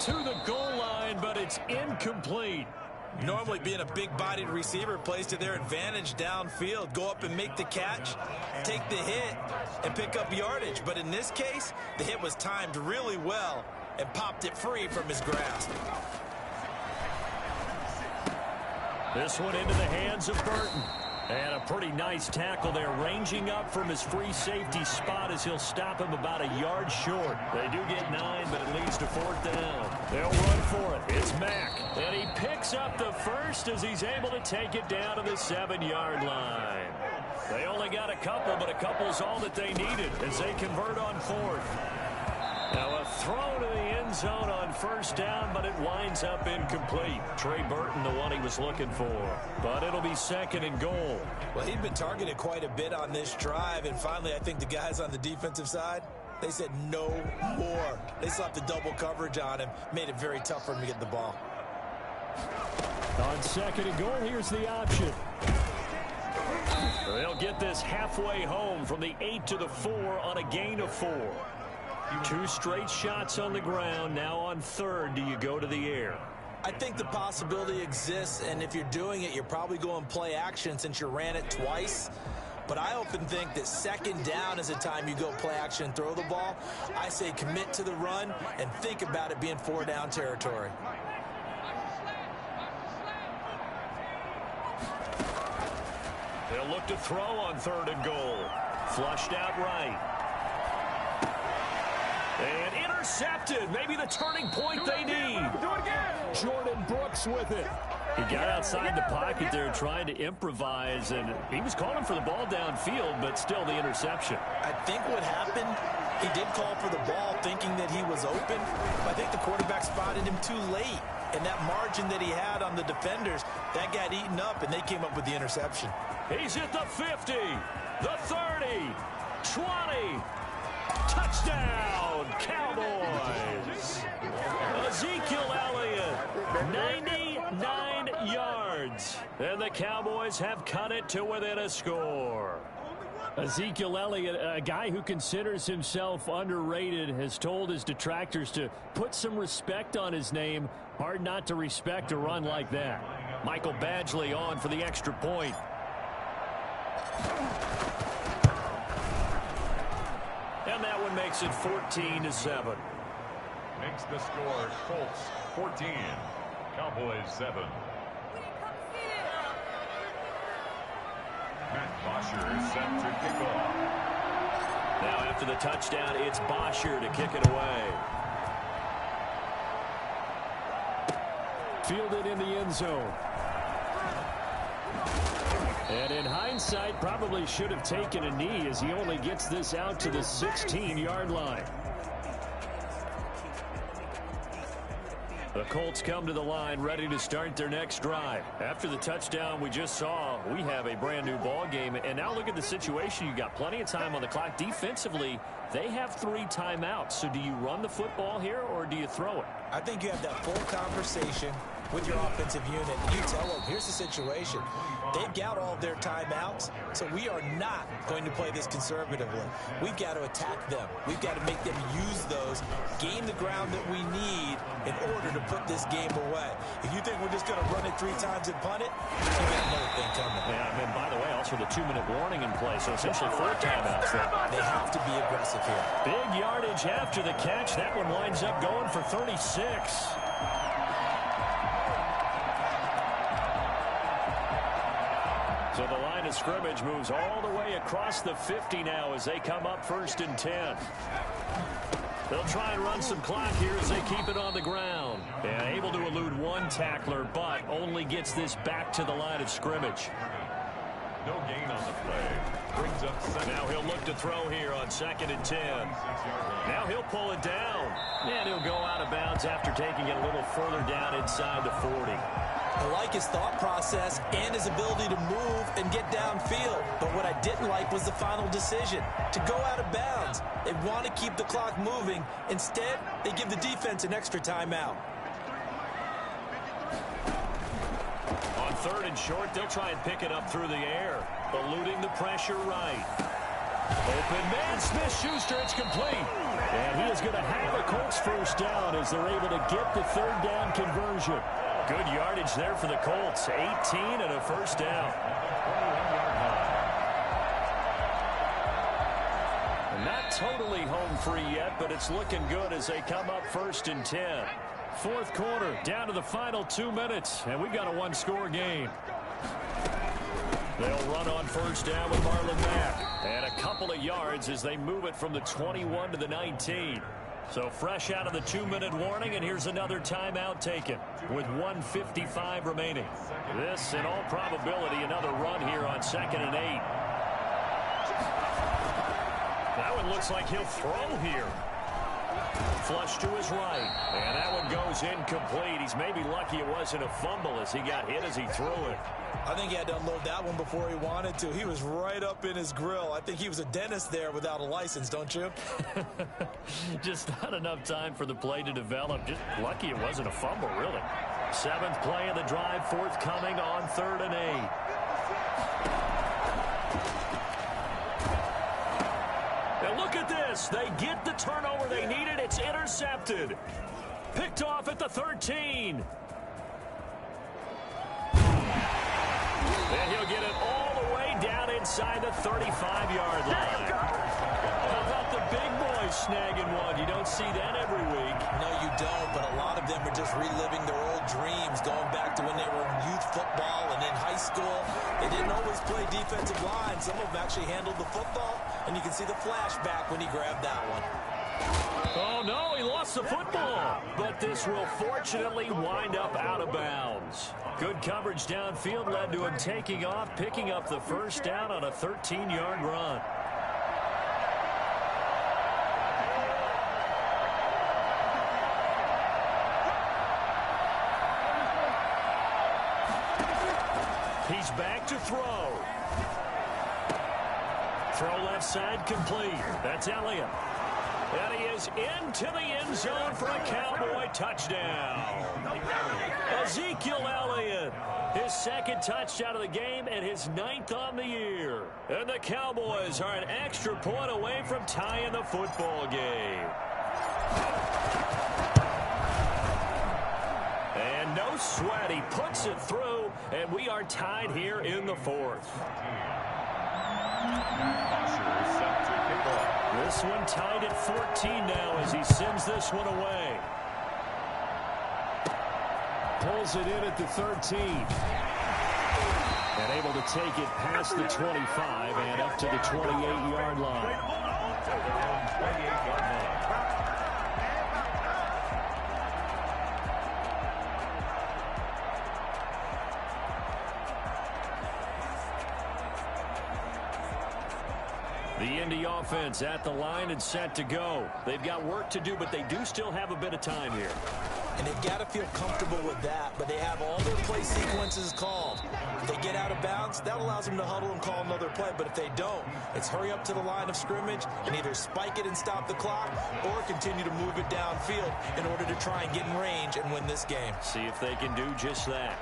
Speaker 7: To the goal line, but it's incomplete.
Speaker 9: Normally being a big-bodied receiver plays to their advantage downfield. Go up and make the catch, take the hit, and pick up yardage. But in this case, the hit was timed really well and popped it free from his grasp.
Speaker 7: This one into the hands of Burton. And a pretty nice tackle there, ranging up from his free safety spot as he'll stop him about a yard short. They do get 9, but it leads to 4th down. They'll run for it. It's Mack. And he picks up the first as he's able to take it down to the 7-yard line. They only got a couple, but a couple's all that they needed as they convert on 4th. Now a throw to the end zone on first down, but it winds up incomplete. Trey Burton, the one he was looking for. But it'll be 2nd and goal.
Speaker 9: Well, he'd been targeted quite a bit on this drive, and finally I think the guys on the defensive side, they said no more. They slapped the double coverage on him, made it very tough for him to get the ball.
Speaker 10: On 2nd and goal, here's the option.
Speaker 7: They'll get this halfway home from the 8 to the 4 on a gain of 4. 2 straight shots on the ground. Now on 3rd, do you go to the air?
Speaker 9: I think the possibility exists, and if you're doing it, you're probably going play action since you ran it twice. But I often think that 2nd down is the time you go play action and throw the ball. I say commit to the run and think about it being 4-down territory.
Speaker 7: They'll look to throw on 3rd and goal. Flushed out right. And intercepted. Maybe the turning point they need.
Speaker 10: Jordan Brooks with it.
Speaker 7: He got outside the pocket there trying to improvise, and he was calling for the ball downfield, but still the interception.
Speaker 9: I think what happened, he did call for the ball thinking that he was open. I think the quarterback spotted him too late, and that margin that he had on the defenders, that got eaten up, and they came up with the interception.
Speaker 7: He's at the 50, the 30, 20. Touchdown, Cowboys. Ezekiel Elliott, 99 yards. And the Cowboys have cut it to within a score.
Speaker 10: Ezekiel Elliott, a guy who considers himself underrated, has told his detractors to put some respect on his name. Hard not to respect a run like that.
Speaker 7: Michael Badgley on for the extra point. And that one makes it 14-7.
Speaker 8: Makes the score Colts 14, Cowboys 7. Matt Bosher is set to kick off.
Speaker 7: Now after the touchdown, it's Bosher to kick it away.
Speaker 10: Fielded in the end zone. And in hindsight, probably should have taken a knee as he only gets this out to the 16-yard line. The Colts come to the line ready to start their next drive. After the touchdown we just saw, we have a brand new ball game. And now look at the situation. You got plenty of time on the clock. Defensively, they have 3 timeouts. So do you run the football here or do you throw it?
Speaker 9: I think you have that full conversation. with your offensive unit. You tell them, here's the situation. They've got all of their timeouts, so we are not going to play this conservatively. We've got to attack them. We've got to make them use those, gain the ground that we need in order to put this game away. If you think we're just going to run it 3 times and punt it, you got another thing coming.
Speaker 7: Yeah, and by the way, also the 2-minute warning in play, so essentially 4 timeouts there.
Speaker 9: They have to be aggressive here.
Speaker 7: Big yardage after the catch. That one winds up going for 36. So the line of scrimmage moves all the way across the 50 now as they come up 1st and 10. They'll try and run some clock here as they keep it on the ground. And able to elude 1 tackler, but only gets this back to the line of scrimmage.
Speaker 8: No gain on the play. Brings up second.
Speaker 7: Now he'll look to throw here on 2nd and 10. Now he'll pull it down. And he'll go out of bounds after taking it a little further down inside the 40.
Speaker 9: I like his thought process and his ability to move and get downfield. But what I didn't like was the final decision, to go out of bounds. They want to keep the clock moving. Instead, they give the defense an extra timeout.
Speaker 7: On 3rd and short, they'll try and pick it up through the air, eluding the pressure right. Open man, Smith-Schuster, it's complete. And he is going to have a Colts first down as they're able to get the 3rd down conversion. Good yardage there for the Colts. 18 and a first down. Not totally home free yet, but it's looking good as they come up 1st and 10. 4th quarter, down to the final 2 minutes, and we've got a 1-score game. They'll run on 1st down with Marlon Mack. And a couple of yards as they move it from the 21 to the 19. So fresh out of the 2-minute warning, and here's another timeout taken with 1:55 remaining. This, in all probability, another run here on 2nd and 8. That one looks like he'll throw here. Flush to his right, and that one goes incomplete. He's maybe lucky it wasn't a fumble as he got hit as he threw it.
Speaker 9: I think he had to unload that one before he wanted to. He was right up in his grill. I think he was a dentist there without a license, don't you?
Speaker 7: Just not enough time for the play to develop. Just lucky it wasn't a fumble, really. 7th play of the drive, forthcoming on 3rd and 8. Now look at this. They get the turnover they needed. It's intercepted. Picked off at the 13. And he'll get it all the way down inside the 35-yard line. How about the big boys snagging one? You don't see that every week.
Speaker 9: No, you don't, but a lot of them are just reliving their old dreams, going back to when they were in youth football and in high school. They didn't always play defensive line. Some of them actually handled the football, and you can see the flashback when he grabbed that one.
Speaker 7: Oh, no, he lost the football. But this will fortunately wind up out of bounds. Good coverage downfield led to him taking off, picking up the first down on a 13-yard run. He's back to throw. Throw left side complete. That's Elliott. And he is into the end zone for a Cowboy touchdown. Ezekiel Elliott, his 2nd touchdown of the game and his 9th on the year. And the Cowboys are an extra point away from tying the football game. And no sweat, he puts it through, and we are tied here in the 4th. This one tied at 14 now as he sends this one away. Pulls it in at the 13. And able to take it past the 25 and up to the 28-yard line. The Indy offense at the line and set to go. They've got work to do, but they do still have a bit of time here.
Speaker 9: and they've got to feel comfortable with that, but they have all their play sequences called. If they get out of bounds, that allows them to huddle and call another play, but if they don't, it's hurry up to the line of scrimmage and either spike it and stop the clock or continue to move it downfield in order to try and get in range and win this game.
Speaker 7: See if they can do just that.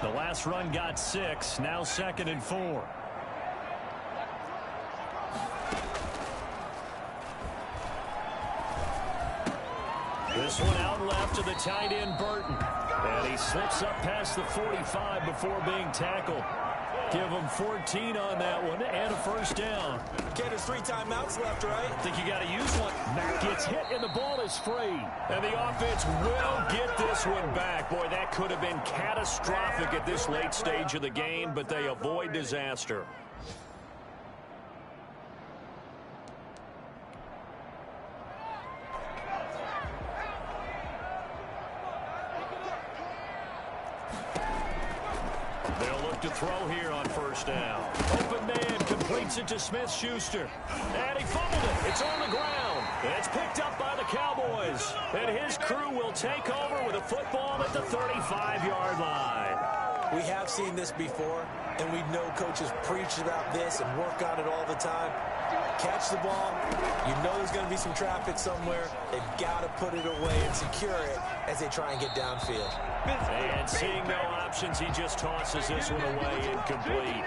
Speaker 7: The last run got 6, now 2nd and 4. This one out left to the tight end, Burton. And he slips up past the 45 before being tackled. Give him 14 on that one and a first down.
Speaker 9: Okay, there's 3 timeouts left, right?
Speaker 7: Think you got to use one. Mack gets hit and the ball is free. And the offense will get this one back. Boy, that could have been catastrophic at this late stage of the game, but they avoid disaster. To throw here on first down. Open man completes it to Smith-Schuster. And he fumbled it. It's on the ground. It's picked up by the Cowboys. And his crew will take over with a football at the 35-yard line.
Speaker 9: We have seen this before, and we know coaches preach about this and work on it all the time. Catch the ball. You know there's going to be some traffic somewhere. They've got to put it away and secure it as they try and get downfield.
Speaker 7: And seeing no options, he just tosses this one away, incomplete.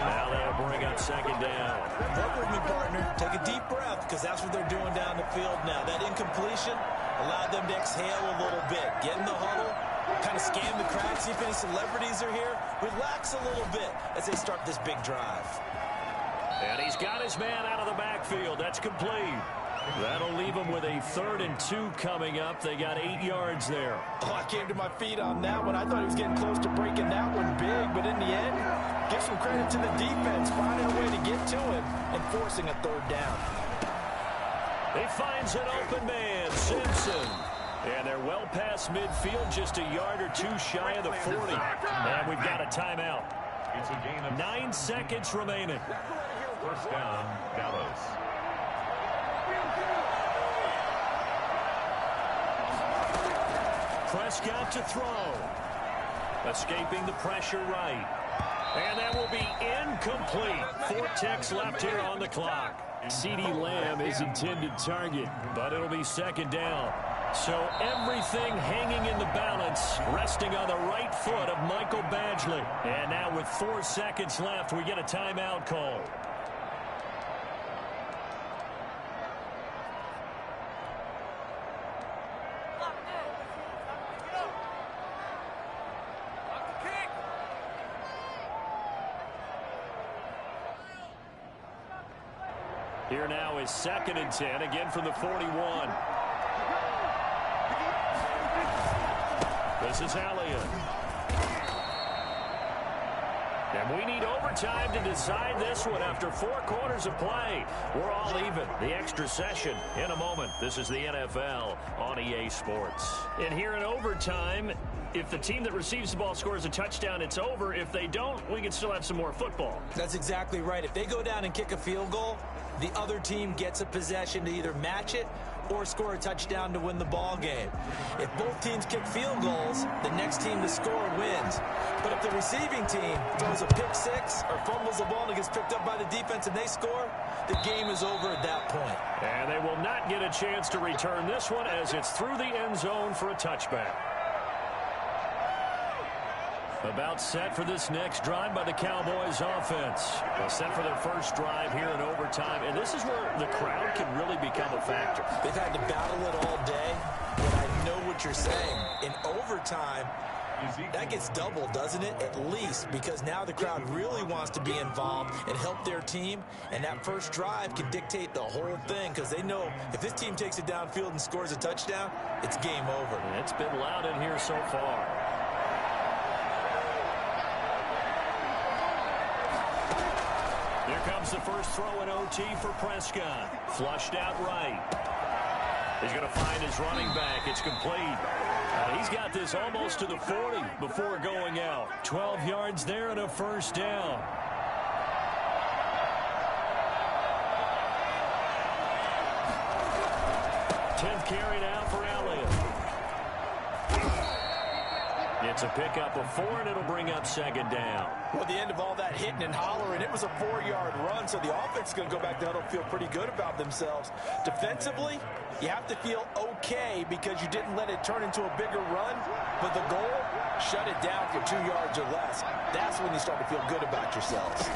Speaker 7: Now they'll bring up 2nd down.
Speaker 9: Work with me, partner. Take a deep breath, because that's what they're doing down the field now. That incompletion allowed them to exhale a little bit. Get in the huddle, kind of scan the crowd, see if any celebrities are here. Relax a little bit as they start this big drive.
Speaker 7: And he's got his man out of the backfield. That's complete. That'll leave them with a 3rd and 2 coming up. They got 8 yards there.
Speaker 9: Oh, I came to my feet on that one. I thought he was getting close to breaking that one big, but in the end, give some credit to the defense, finding a way to get to him and forcing a 3rd down.
Speaker 7: He finds an open man, Simpson. And they're well past midfield, just a yard or 2 shy of the 40. And we've got a timeout.
Speaker 8: It's a gain of
Speaker 7: 9 seconds remaining.
Speaker 8: First down, Dallas.
Speaker 7: Prescott to throw. Escaping the pressure right. And that will be incomplete. 4 ticks left here on the clock. CeeDee Lamb is intended target, but it'll be 2nd down. So everything hanging in the balance, resting on the right foot of Michael Badgley. And now with 4 seconds left, we get a timeout call. Here now is 2nd and 10, again from the 41. This is Elliott. And we need overtime to decide this one after 4 quarters of play. We're all even. The extra session in a moment. This is the NFL on EA Sports. And here in overtime, if the team that receives the ball scores a touchdown, it's over. If they don't, we can still have some more football.
Speaker 9: That's exactly right. If they go down and kick a field goal, the other team gets a possession to either match it or score a touchdown to win the ball game. If both teams kick field goals, the next team to score wins. But if the receiving team throws a pick 6 or fumbles the ball and it gets picked up by the defense and they score, the game is over at that point.
Speaker 7: And they will not get a chance to return this one as it's through the end zone for a touchback. About set for this next drive by the Cowboys offense. Well, set for their first drive here in overtime. And this is where the crowd can really become a factor.
Speaker 9: They've had to battle it all day, but I know what you're saying. In overtime, that gets doubled, doesn't it? At least, because now the crowd really wants to be involved and help their team. And that first drive can dictate the whole thing because they know if this team takes it downfield and scores a touchdown, it's game over.
Speaker 7: It's been loud in here so far. Here comes the first throw in OT for Prescott. Flushed out right. He's going to find his running back. It's complete. He's got this almost to the 40 before going out. 12 yards there and a first down. 10th carry now for Elliott. It's a pickup of 4, and it'll bring up second down.
Speaker 9: Well, at the end of all that hitting and hollering, it was a 4-yard run, so the offense is going to go back down and feel pretty good about themselves. Defensively, you have to feel okay because you didn't let it turn into a bigger run, but the goal, shut it down for 2 yards or less. That's when you start to feel good about yourselves.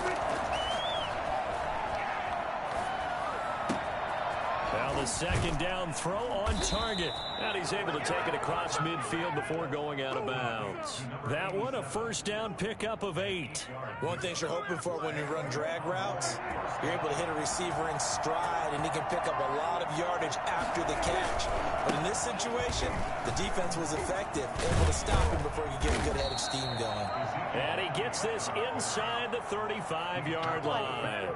Speaker 7: Now the second down throw on target. And he's able to take it across midfield before going out of bounds. That one, a first down pickup of 8.
Speaker 9: One thing you're hoping for when you run drag routes, you're able to hit a receiver in stride, and he can pick up a lot of yardage after the catch. But in this situation, the defense was effective, able to stop him before he could get a good head of steam going.
Speaker 7: And he gets this inside the 35-yard line.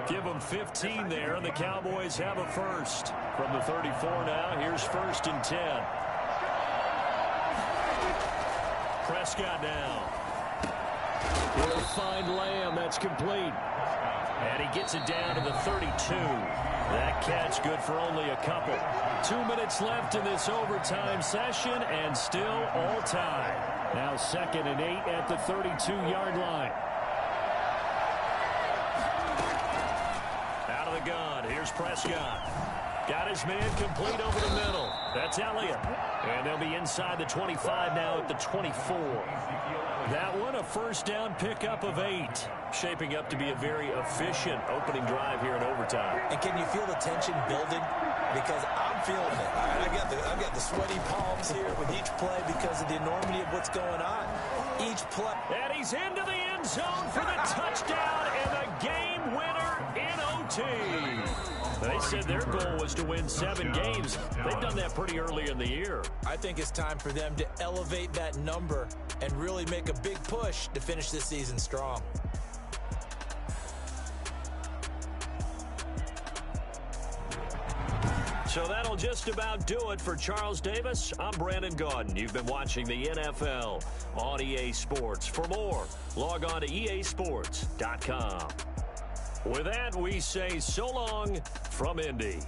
Speaker 7: Give them 15 there, and the Cowboys have a first. From the 34 now, here's 1st and 10. Prescott now. He'll find Lamb. That's complete. And he gets it down to the 32. That catch good for only a couple. 2 minutes left in this overtime session, and still all tied. Now 2nd and 8 at the 32-yard line. Out of the gun, here's Prescott. Got his man complete over the middle. That's Elliott. And they'll be inside the 25 now at the 24. That one, a first down pickup of 8. Shaping up to be a very efficient opening drive here in overtime.
Speaker 9: And can you feel the tension building? Because I'm feeling it. All right, I've got the sweaty palms here with each play because of the enormity of what's going on. Each play.
Speaker 7: And he's into the end zone for the touchdown and the game winner in OT. They said their goal was to win 7 games. They've done that pretty early in the year.
Speaker 9: I think it's time for them to elevate that number and really make a big push to finish this season strong.
Speaker 7: So that'll just about do it for Charles Davis. I'm Brandon Gaudin. You've been watching the NFL on EA Sports. For more, log on to easports.com. With that, we say so long from Indy.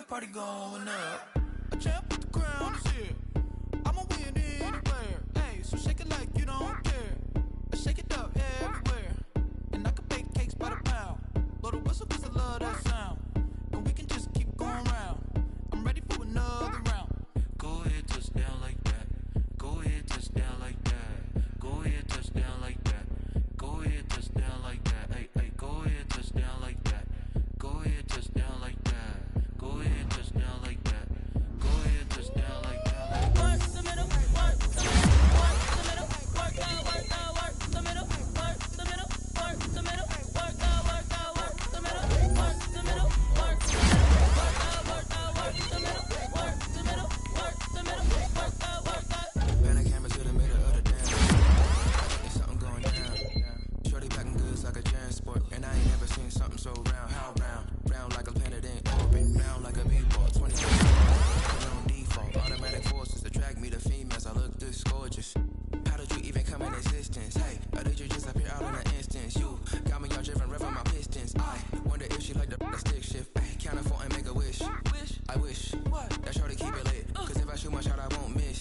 Speaker 5: Party going up. A champ with the crown is here. I'ma win anywhere. Hey, so shake it like you don't care. I shake it up everywhere. And I can bake cakes by the pound. Blow the whistle 'cause I love that sound. And we can just keep going round. I'm ready for another round. Go ahead, touch down like that. Go ahead, touch down like that. Go ahead, touch down like that. Go ahead, touch down like that. Hey, hey, go ahead, touch down like that. Go ahead, touch down like that. Go ahead, touch down like that. Go ahead, touch down like that. Work the middle, work the middle, work the middle, work the middle, work the middle, work the middle, work the middle, work the middle, work the middle, work the middle, work the middle, work the middle, work the middle, work the. Pan the camera to the middle of the dance. There's something going down. Shorty packing goods like a transport, and I ain't never seen something so round. How round? Round like a planet in orbit, round like a b-ball. 20 on default, automatic forces attract me to females. I look this gorgeous. How did you even come in existence? Hey, or did you just appear out in an instance? You got me all driven, revving my pistons. I wonder if she like the stick shift. Ay, count it 4 and make a wish. I wish that shorty keep it lit. 'Cause if I shoot my shot, I won't miss.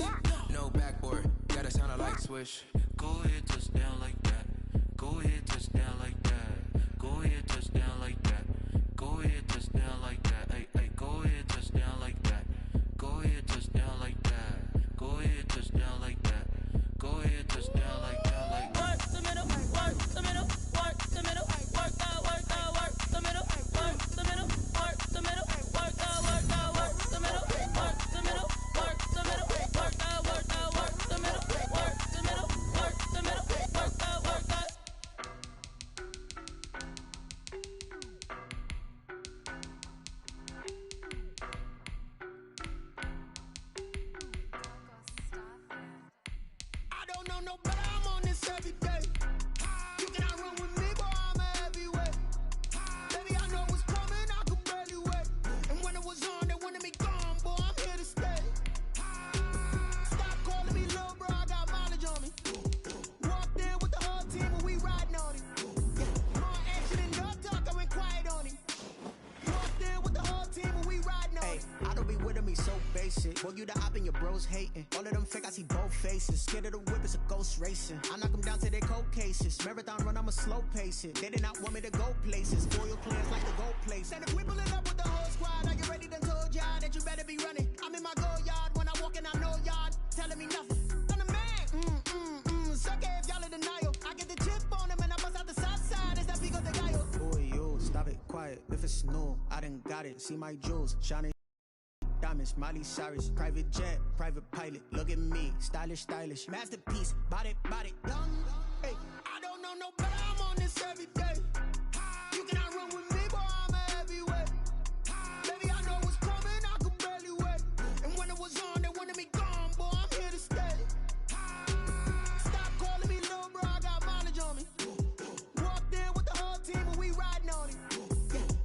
Speaker 5: No backboard, gotta sound a light switch. Go ahead, touch down like that. Go ahead, touch down like that. Go ahead, touch down like that. Go ahead, touch down like that. Hey, hey, go ahead, touch down like that. Go ahead, touch down like that. no better, I'm on this every day. You cannot run with me, boy, I'm a heavyweight. Baby, I know what's coming, I could barely wait. And when it was on, they wanted me gone, boy, I'm here to stay. Stop calling me little bro, I got mileage on me. Walked in with the whole team and we riding on it. More action and no talk, I went quiet on him. Walked in with the whole team and we riding on it.
Speaker 3: I don't be with him, he's so basic. Boy, you the op and your bros hating. All of them fake, I see both faces. Scared of the whip, it's a ghost racing. I knock them down to their cold cases. Marathon run, I'ma slow pace it. They did not want me to go places. Loyal players like to go place. And if we pulling up with the whole squad, are you ready? Done told y'all that you better be running. I'm in my go yard when I walk in, I know y'all telling me nothing. I'm the man. Suck it if y'all in denial. I get the chip on him and I bust out the south side. It's that Pico de Gallo. Boy, you stop it, quiet. If it's new, I done got it. See my jewels shining. Diamonds, Miley Cyrus, private jet, private pilot. Look at me, stylish, masterpiece, body, young. Hey, I don't know no better. I'm on this every day. You cannot run with me, boy. I'm a heavyweight. Baby, I know what's coming. I could barely wait. And when it was on, they wanted me gone, boy. I'm here to stay. Stop calling me little bro. I got mileage on me. Walked in with the whole team and we riding on it.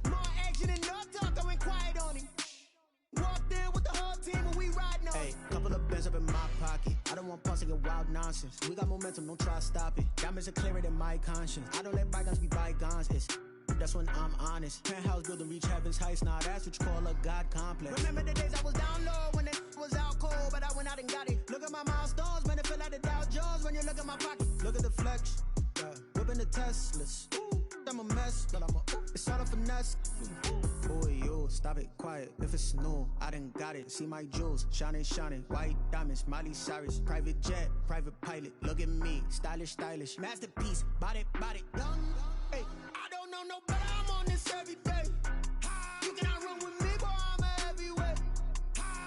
Speaker 3: More action and no talk. I went quiet on him. Walked in with the whole team and we riding on. Hey, couple of bands up in my pocket. I don't want pause to get wild nonsense. We got momentum, don't try to stop it. Diamonds are clearer than my conscience. I don't let bygones be bygones. That's when I'm honest. Penthouse building reach heaven's heights. Now that's what you call a God complex. Remember the days I was down low when it was out cold, but I went out and got it. Look at my milestones, man, it feel like the Dow Jones when you look at my pocket. Look at the flex, whipping the Teslas. I'm a mess, but it's all a finesse. Boy, you stop it, quiet. If it's new, I done got it. See my jewels, shining, white diamonds, Miley Cyrus, private jet, private pilot. Look at me, stylish, masterpiece, body, young. Hey, I don't know no better. I'm on this every day. You cannot run with me, boy. I'm a heavyweight.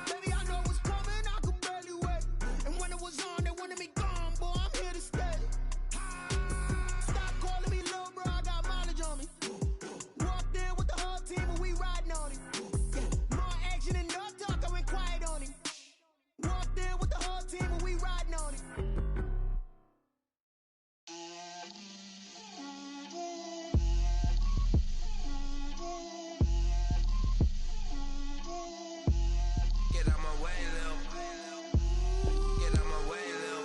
Speaker 3: Baby, I know what's coming. I could barely wait. And when it was on, they wanted me gone, boy. I'm here to stay. Stop calling me little bro. I got mileage on me. Walked in with the whole team and we riding on it. More action and no talk. I went quiet on him. Walked in with the whole team and we riding on it.
Speaker 11: Get out my way, Lil. Get out my way, Lil.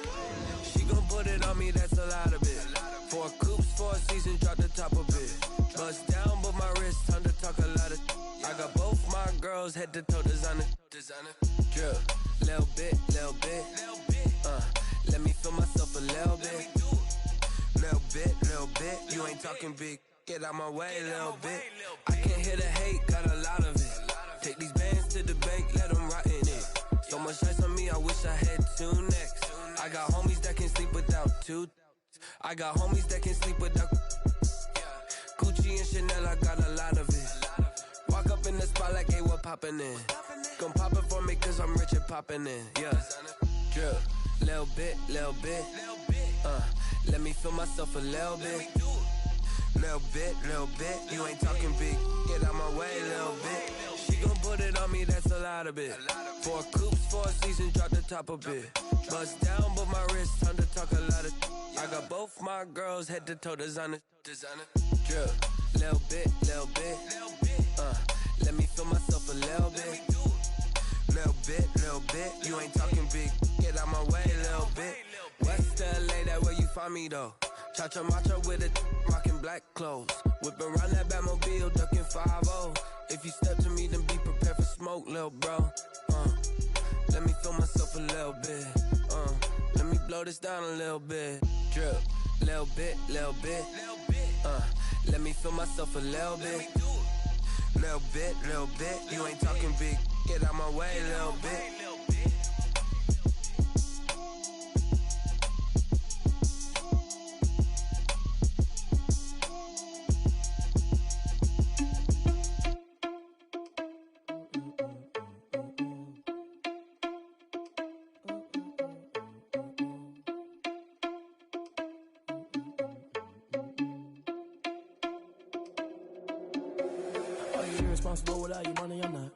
Speaker 11: She gon' put it on me, that's a lot of it. 4 coops, 4 seasons, drop the top of it. Bust down, but my wrist, time to talk a lot of. I got both my girls, head to toe designer. Drill, little bit. Let me feel myself a little bit. Little bit. You ain't talking big. Get out my way, little bit. I can't hear the hate, got a lot of it. Take these bands to the bank, let them rot in it. So much ice on me, I wish I had 2 necks. I got homies that can sleep without 2. I got homies that can sleep without Gucci and Chanel, I got a lot of it. Walk up in the spot like, hey, what poppin' in? Gon' pop it for me cause I'm rich and poppin' in, yeah. Drill, little bit. Let me feel myself a little bit. Little bit. You ain't talking big. Get out my way, little bit. She gon' put it on me, that's a lot of it. 4 coops, 4 seasons, drop the top a bit. Bust down, but my wrist, time to talk a lot of. I got both my girls, head to toe designer. Drill, little bit. Let me feel myself a little bit. Little bit. You ain't talking big. Get out my way, little bit. West LA, that where you find me though. Cha-cha matcha with it, rockin' black clothes. Whip around that Batmobile, ducking 5-0. If you step to me, then be prepared for smoke, lil' bro. Let me feel myself a little bit. Let me blow this down a little bit. Drip, little bit. Let me feel myself a little bit. Little bit. You ain't talking big. Get out my way, little bit.
Speaker 5: Are you irresponsible without your money or not?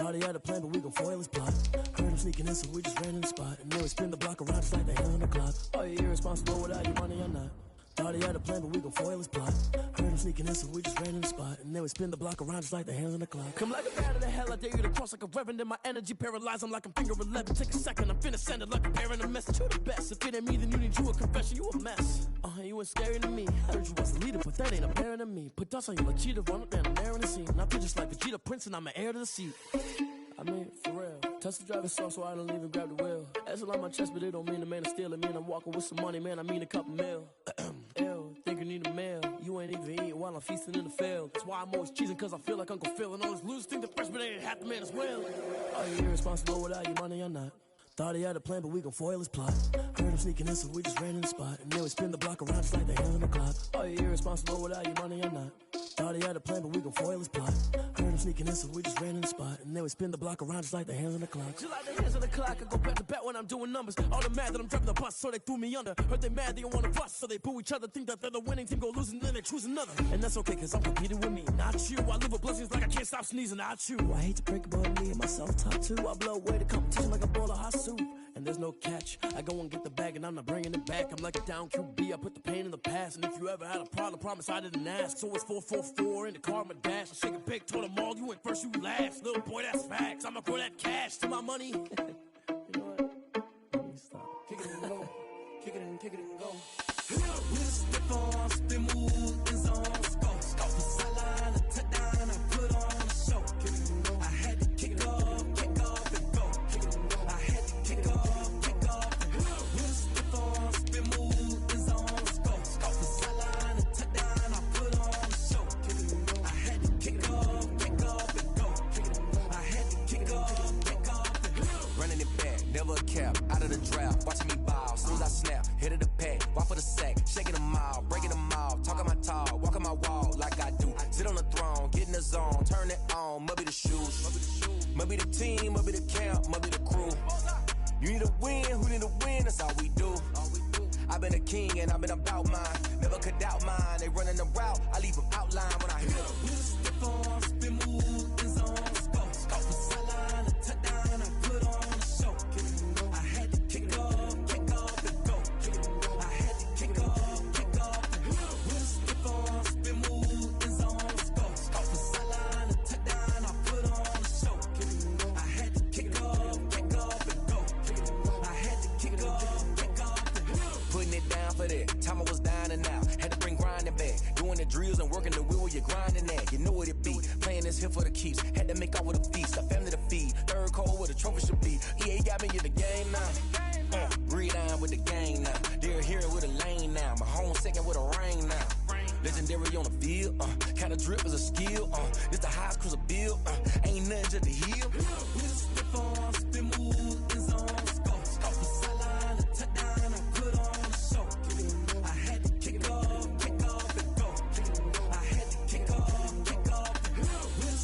Speaker 5: Thought he had a plan, but we gon' foil his plot. Heard him sneaking in, so we just ran in the spot. And then we spin the block around just like the hands on the clock. Are you irresponsible without your money or not? Thought he had a plan, but we gon' foil his plot. Heard him sneaking in, so we just ran in the spot. And then we spin the block around just like the hands on the clock. Come like a bat of the hell, I dare you to cross like a reverend. And my energy paralyzed, I'm like I'm finger 11. Take a second, I'm finna send it like a parent a message. You the best, if it ain't me, then you need you a confession. You a mess, you ain't scary to me. I heard you was a leader, but that ain't apparent to me. Put dust on you like cheetah, run up down the air in the scene. I feel just like Vegeta Prince and I'm an heir to the seat. I mean, for real. Touch the driver's soft so I don't even grab the wheel. That's on my chest, but it don't mean the man is stealing. Mean I'm walking with some money, man, I mean a couple mil. Ew, think you need a meal. You ain't even eating while I'm feasting in the field. That's why I'm always cheesing, cause I feel like Uncle Phil. And all those losers think the freshman ain't half the man as well. Are you irresponsible without your money or not? Thought he had a plan, but we gon' foil his plot. Heard him sneaking in, so we just ran in the spot. And then we spin the block around just like the hands on the clock. Are you irresponsible without your money or not? Thought he had a plan, but we gon' foil his plot. Heard him sneaking in, so we just ran in the spot. And then we spin the block around just like the hands on the clock. Just like the hands on the clock, I go back to back when I'm doing numbers. All the mad that I'm driving the bus, so they threw me under. Heard they mad, they don't wanna bust, so they boo each other. Think that they're the winning team, go losing, then they choose another. And that's okay, cause I'm competing with me, not you. I live with blessings like I can't stop sneezing, not you. I hate to break it, but me and myself top two. I blow away the competition like a bowl of hot soup. And there's no catch. I go and get the bag and I'm not bringing it back. I'm like a down QB, I put the pain in the past. And if you ever had a problem, promise I didn't ask. So it's 444 in the car, my dash. I shake a big, told them all, you went first, you last. Little boy, that's facts. I'ma throw that cash to my money. You know what? Let me stop. Kick it and go. Kick it and go. Step on, spin move, is on, go. Go for sideline, a touchdown, I put on a show. Kick it and go. I had to kick off and go. Kick it and go. I had to kick off.
Speaker 11: Out of the draft, watching me ball. Soon as I snap, hit of the pack, walk for the sack, shaking them all, breaking them all, talking my talk, walking my wall like I do. Sit on the throne, get in the zone, turn it on, must be the shoes, must be the team, must be the camp, must be the crew. You need a win, who need a win? That's all we do. I've been a king and I've been about mine, never could doubt mine. They running the route, I leave them outline when I hit them. Step on, spin move, is on, go for sideline, a touchdown, I put on a show. Time I was down and out, had to bring grinding back. Doing the drills and working the wheel where you're grinding at. You know what it be, playing this here for the keeps. Had to make out with a feast, a family to feed. Third cold where the trophy should be. EA got me in the game now. Breed on with the gang now. They're here with a lane now. My home second with a rain now. Legendary on the field, kind of drip is a skill. This the highest cruiser bill, ain't nothing just to heal. Step on, spin move, is on, go for sideline, a touchdown, I put on a show. I had to kick off and go. I had to kick off.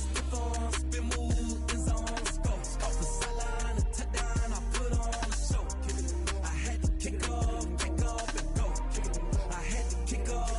Speaker 11: Step on, spin move, is on, go for sideline, a touchdown, I put on a show. I had to kick off and go. I had to kick off.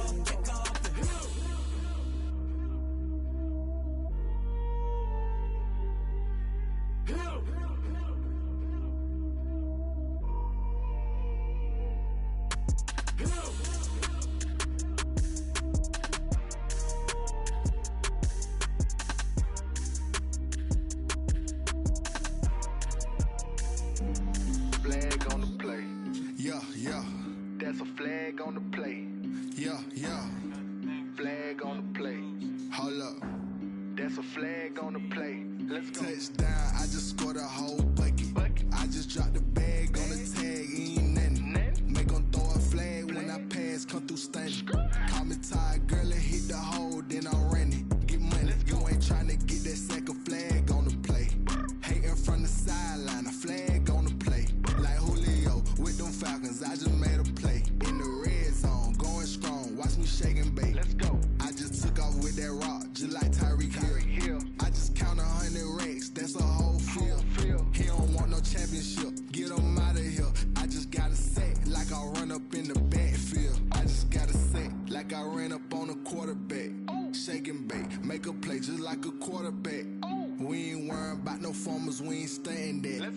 Speaker 12: Flag on the play. Yeah. That's a flag on the play. Yeah. Flag on the play. Hold up. That's a flag on the play. Let's go. Touchdown, I just scored a whole bucket. I just dropped the bag on the tag, ain't nothing. Make 'em throw a flag when I pass.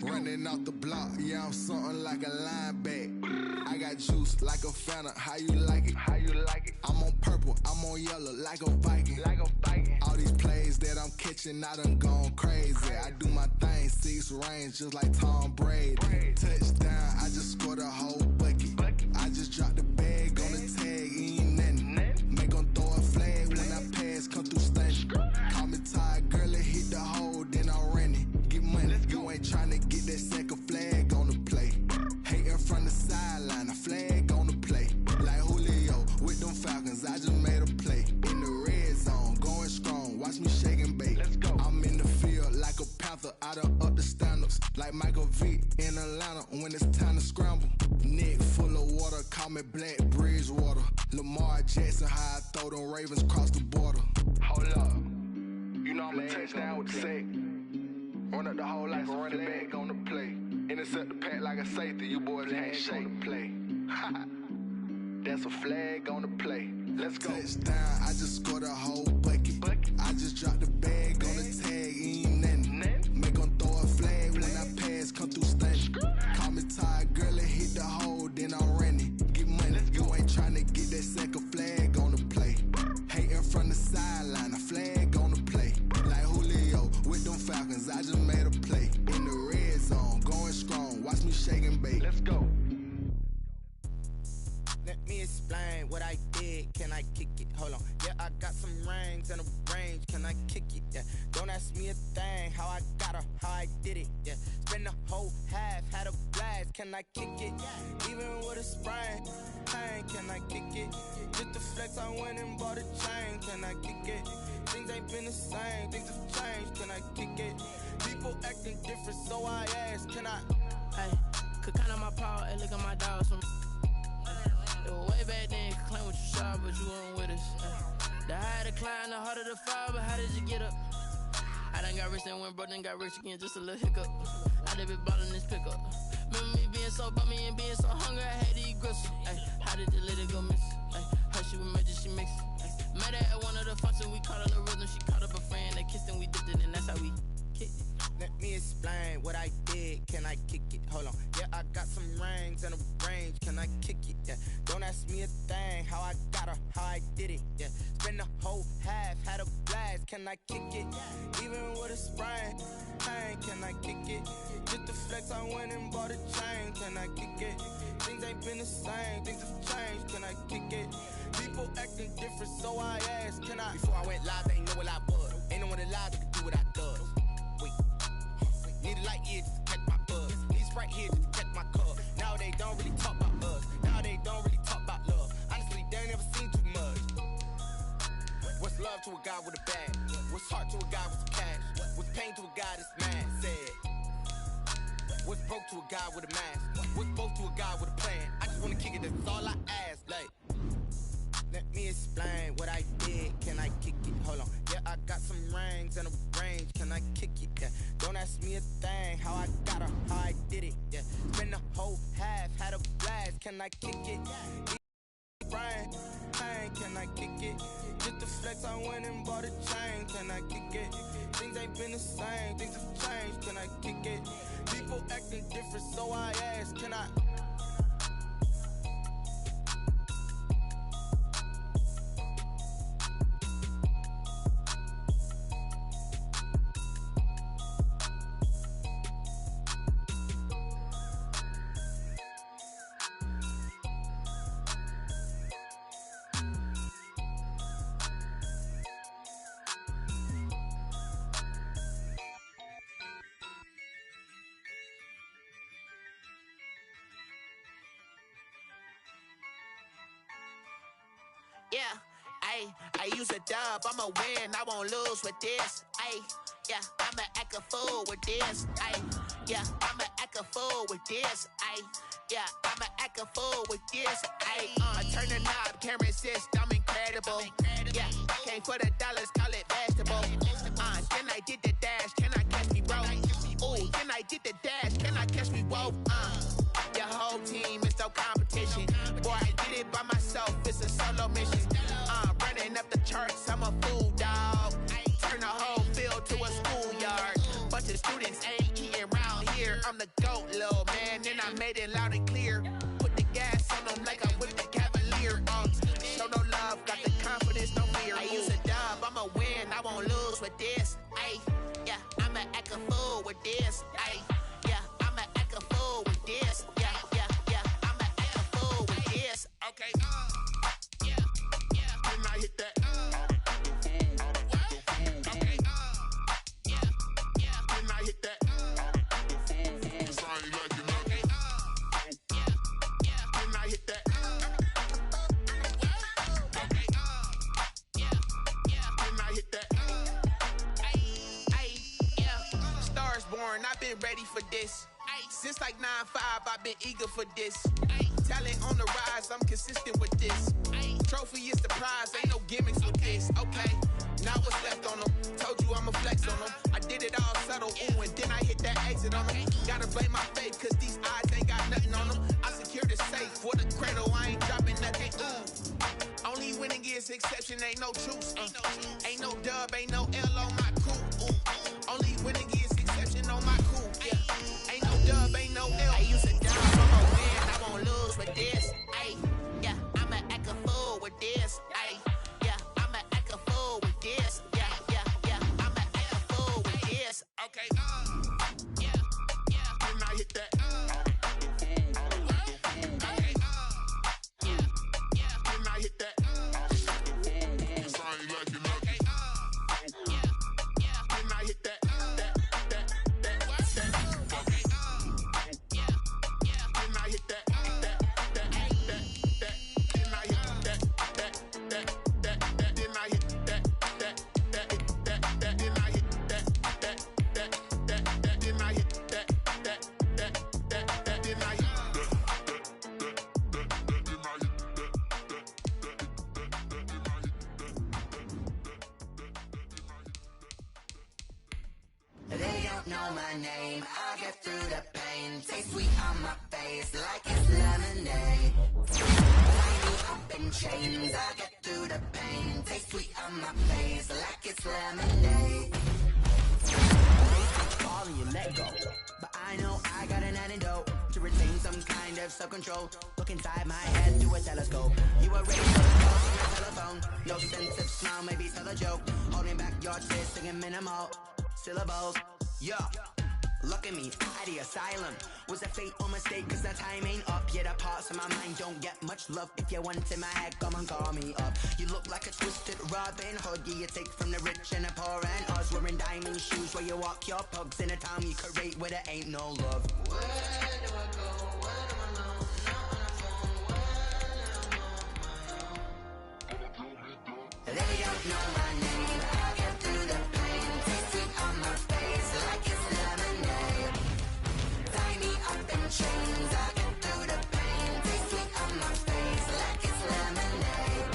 Speaker 12: Running off the block, yeah, I'm something like a linebacker. I got juice like a Fanta, how you like it? How you like it? I'm on purple, I'm on yellow, like a Viking. Like a Viking. All these plays that I'm catching, I done gone crazy. I do my thing, 6 range, just like Tom Brady. Touchdown, I just scored a whole bucket. I just dropped the bag on the tag, ain't nothing. Make 'em throw a flag when I pass, come through stunning. Call me tired, girl, it hit the hole, then I'm running. Get money, you ain't tryna get that second flag on the play. Hating from the sideline, a flag on the play. Like Julio with them Falcons, I just made a play. In the red zone, going strong, watch me shake and bake. Let's go. I'm in the field like a panther, I done up the standards. Like Michael Vick in Atlanta when it's time to scramble. Neck full of water, call me Black Bridgewater. Lamar Jackson, how I throw them Ravens across the border. Hold up, you know I'm a touchdown with the sack. Run up the whole like a running back on the play. Intercept the pack like a safety, you boys ain't shake the play. That's a flag on the play. Let's go. Touchdown, I just scored a whole bucket. I just dropped the bag on the tag, ain't nothing. Make 'em throw a flag when I pass, come through stunning. Call me tired, girl, it hit the hole, then I'm running. Get money, you ain't tryna get that second flag on the play. Hating from the sideline, a flag on the play. Like Julio with them Falcons, I just made a play. In the red zone, going strong, watch me shake and bake. Let's go.
Speaker 3: Let me explain what I did. Can I kick it? Hold on. Yeah, I got some rings and a range. Can I kick it? Yeah. Don't ask me a thing. How I got her, how I did it. Yeah. Spend the whole half, had a blast. Can I kick it? Even with a sprain. Pain, can I kick it? Just the flex, I went and bought a chain. Can I kick it? Things ain't been the same. Things have changed. Can I kick it? People acting different, so I ask. Can I?
Speaker 13: Hey, could count on my power and look at my dogs from. Way back then, could claim what you saw, but you weren't with us. The higher the climb, the harder the fall, but how did you get up? I done got rich and went broke, then got rich again, just a little hiccup. I done been ballin' this pickup. Remember me being so bummy and being so hungry, I had to eat gristle. How did the lady go miss? Her she was magic, she mixed. Met her at one of the functions, we caught her the rhythm, she caught up a friend, they kissed and we dipped it, and that's how we kicked it.
Speaker 3: Let me explain what I did. Can I kick it? Hold on. Yeah, I got some rings and a range. Can I kick it? Yeah. Don't ask me a thing. How I got her, how I did it. Yeah. Spend the whole half, had a blast. Can I kick it? Even with a sprain. Pain, can I kick it? Just the flex, I went and bought a chain. Can I kick it? Things ain't been the same. Things have changed. Can I kick it? People acting different, so I ask. Can I? Before I went live, they ain't know what I was. Ain't no one alive that could do what I does. Need a light here just to catch my buzz. Need Sprite here just to catch my cup. Now they don't really talk about us. Now they don't really talk about love. Honestly, they ain't never seen too much. What's love to a guy with a bag? What's heart to a guy with some cash? What's pain to a guy that's mad? Said. What's broke to a guy with a mask? What's both to a guy with a plan? I just wanna kick it, that's all I ask. Like, let me explain what I did. Can I kick it? Hold on. Yeah, I got some rings and a range. Can I kick it? Yeah. Don't ask me a thing. How I got her, how I did it. Yeah. Spend the whole half, had a blast. Can I kick it? Brian, pain, can I kick it? Just the flex, I went and bought a chain. Can I kick it? Things ain't been the same. Things have changed. Can I kick it? People acting different, so I ask. Can I?
Speaker 14: Yeah, I use a dub, I'ma win, I won't lose with this. Yeah, I'ma act a fool with this. Yeah, I'ma act a fool with this. Yeah, I'ma act a fool with this. Turn the knob, can't resist, I'm incredible. Yeah, came for the dollars, call it vegetable. Then I did the dash, can I catch me, bro? Ooh, then I did the dash, can I catch me, whoa? Your whole team is no competition. Boy, I did it by myself, it's a solo mission. Running up the charts, I'm a fool, dog. Turn the whole field to a schoolyard. Bunch of students ain't eating around here, I'm boat, little man. Then I made it loud and clear. Put the gas on them like I'm with the Cavalier. Show no love, got the confidence, no fear. I use a dub, I'ma win, I won't lose with this. Ay, yeah, I'ma act a fool with this. Ay, yeah, I'ma act a fool with this. Yeah, yeah, yeah, I'ma act a fool with this. Okay, yeah, yeah. Then I hit that. Okay, yeah, yeah. Then I hit that. I've been ready for this. Since like 9-5, I've been eager for this. Talent on the rise, I'm consistent with this. Trophy is the prize, ain't no gimmicks with this. Okay, now what's left on them? Told you I'ma flex on them. I did it all subtle, ooh, and then I hit that exit on them. Gotta blame my faith, cause these eyes ain't got nothing on them. I secure the safe for the cradle, I ain't dropping nothing, ooh. Only winning is exception, ain't no truce. Ain't no dub, ain't no L on my coup. Only winning is exception on my coup. Yeah. Ain't no dub, ain't no L. I use a dub, I'ma win, I won't lose with this. Ay, yeah, I'ma act a fool with this. Ay, yeah, I'ma act a fool with this. Yeah, yeah, yeah, I'ma act a fool with this. Okay, yeah, yeah. Then I hit that. Okay, yeah, yeah. Then I hit that.
Speaker 3: Know my name, I get through the pain. Taste sweet on my face like it's lemonade. Tie me up in chains, I get through the pain. Taste sweet on my face like it's lemonade. They fall and you let go, but I know I got an antidote to retain some kind of self-control. Look inside my head through a telescope. You were raised for the calls from your telephone. No sense of smile, maybe tell a joke. Holding back your tears, singing minimal syllables. Yo, look at me, at the asylum. Was a fate or mistake, cause the time ain't up. Yeah, the parts of my mind don't get much love. If you want in my head, come and call me up. You look like a twisted Robin Hood. Yeah, you take from the rich and the poor and us. Wearing diamond shoes where you walk your pugs in a town you create where there ain't no love. Where do I go? Where do I know? Not on the phone. Where do I know? They don't know my name. I get through the pain. Taste it on my face like it's lemonade. Tie me up in chains. I get through the pain. Taste it on my face like it's lemonade.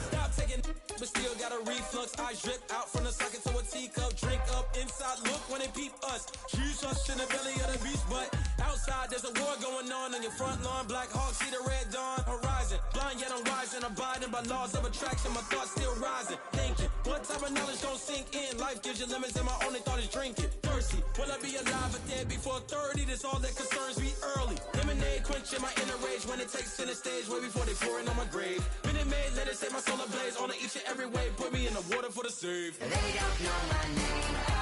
Speaker 4: Stop taking, but still got a reflux. I drip out from the socket to a teacup. Drink up inside. Look when they peep us. Huge us in the belly of the beast, but outside there's a war going on your front lawn. Black Hawk see the red dawn horizon. Blind yet I'm rising, abiding by laws of attraction. My thoughts still rising. Thinking, what type of knowledge don't sink in? Life gives you lemons and my only thought is drinking. Thirsty, will I be alive or dead before 30? That's all that concerns me early. Lemonade quenching my inner rage when it takes center stage way before they pour it on my grave. Minute Maid, let it set my soul ablaze on each and every wave. Put me in the water for the save.
Speaker 3: They don't know my name.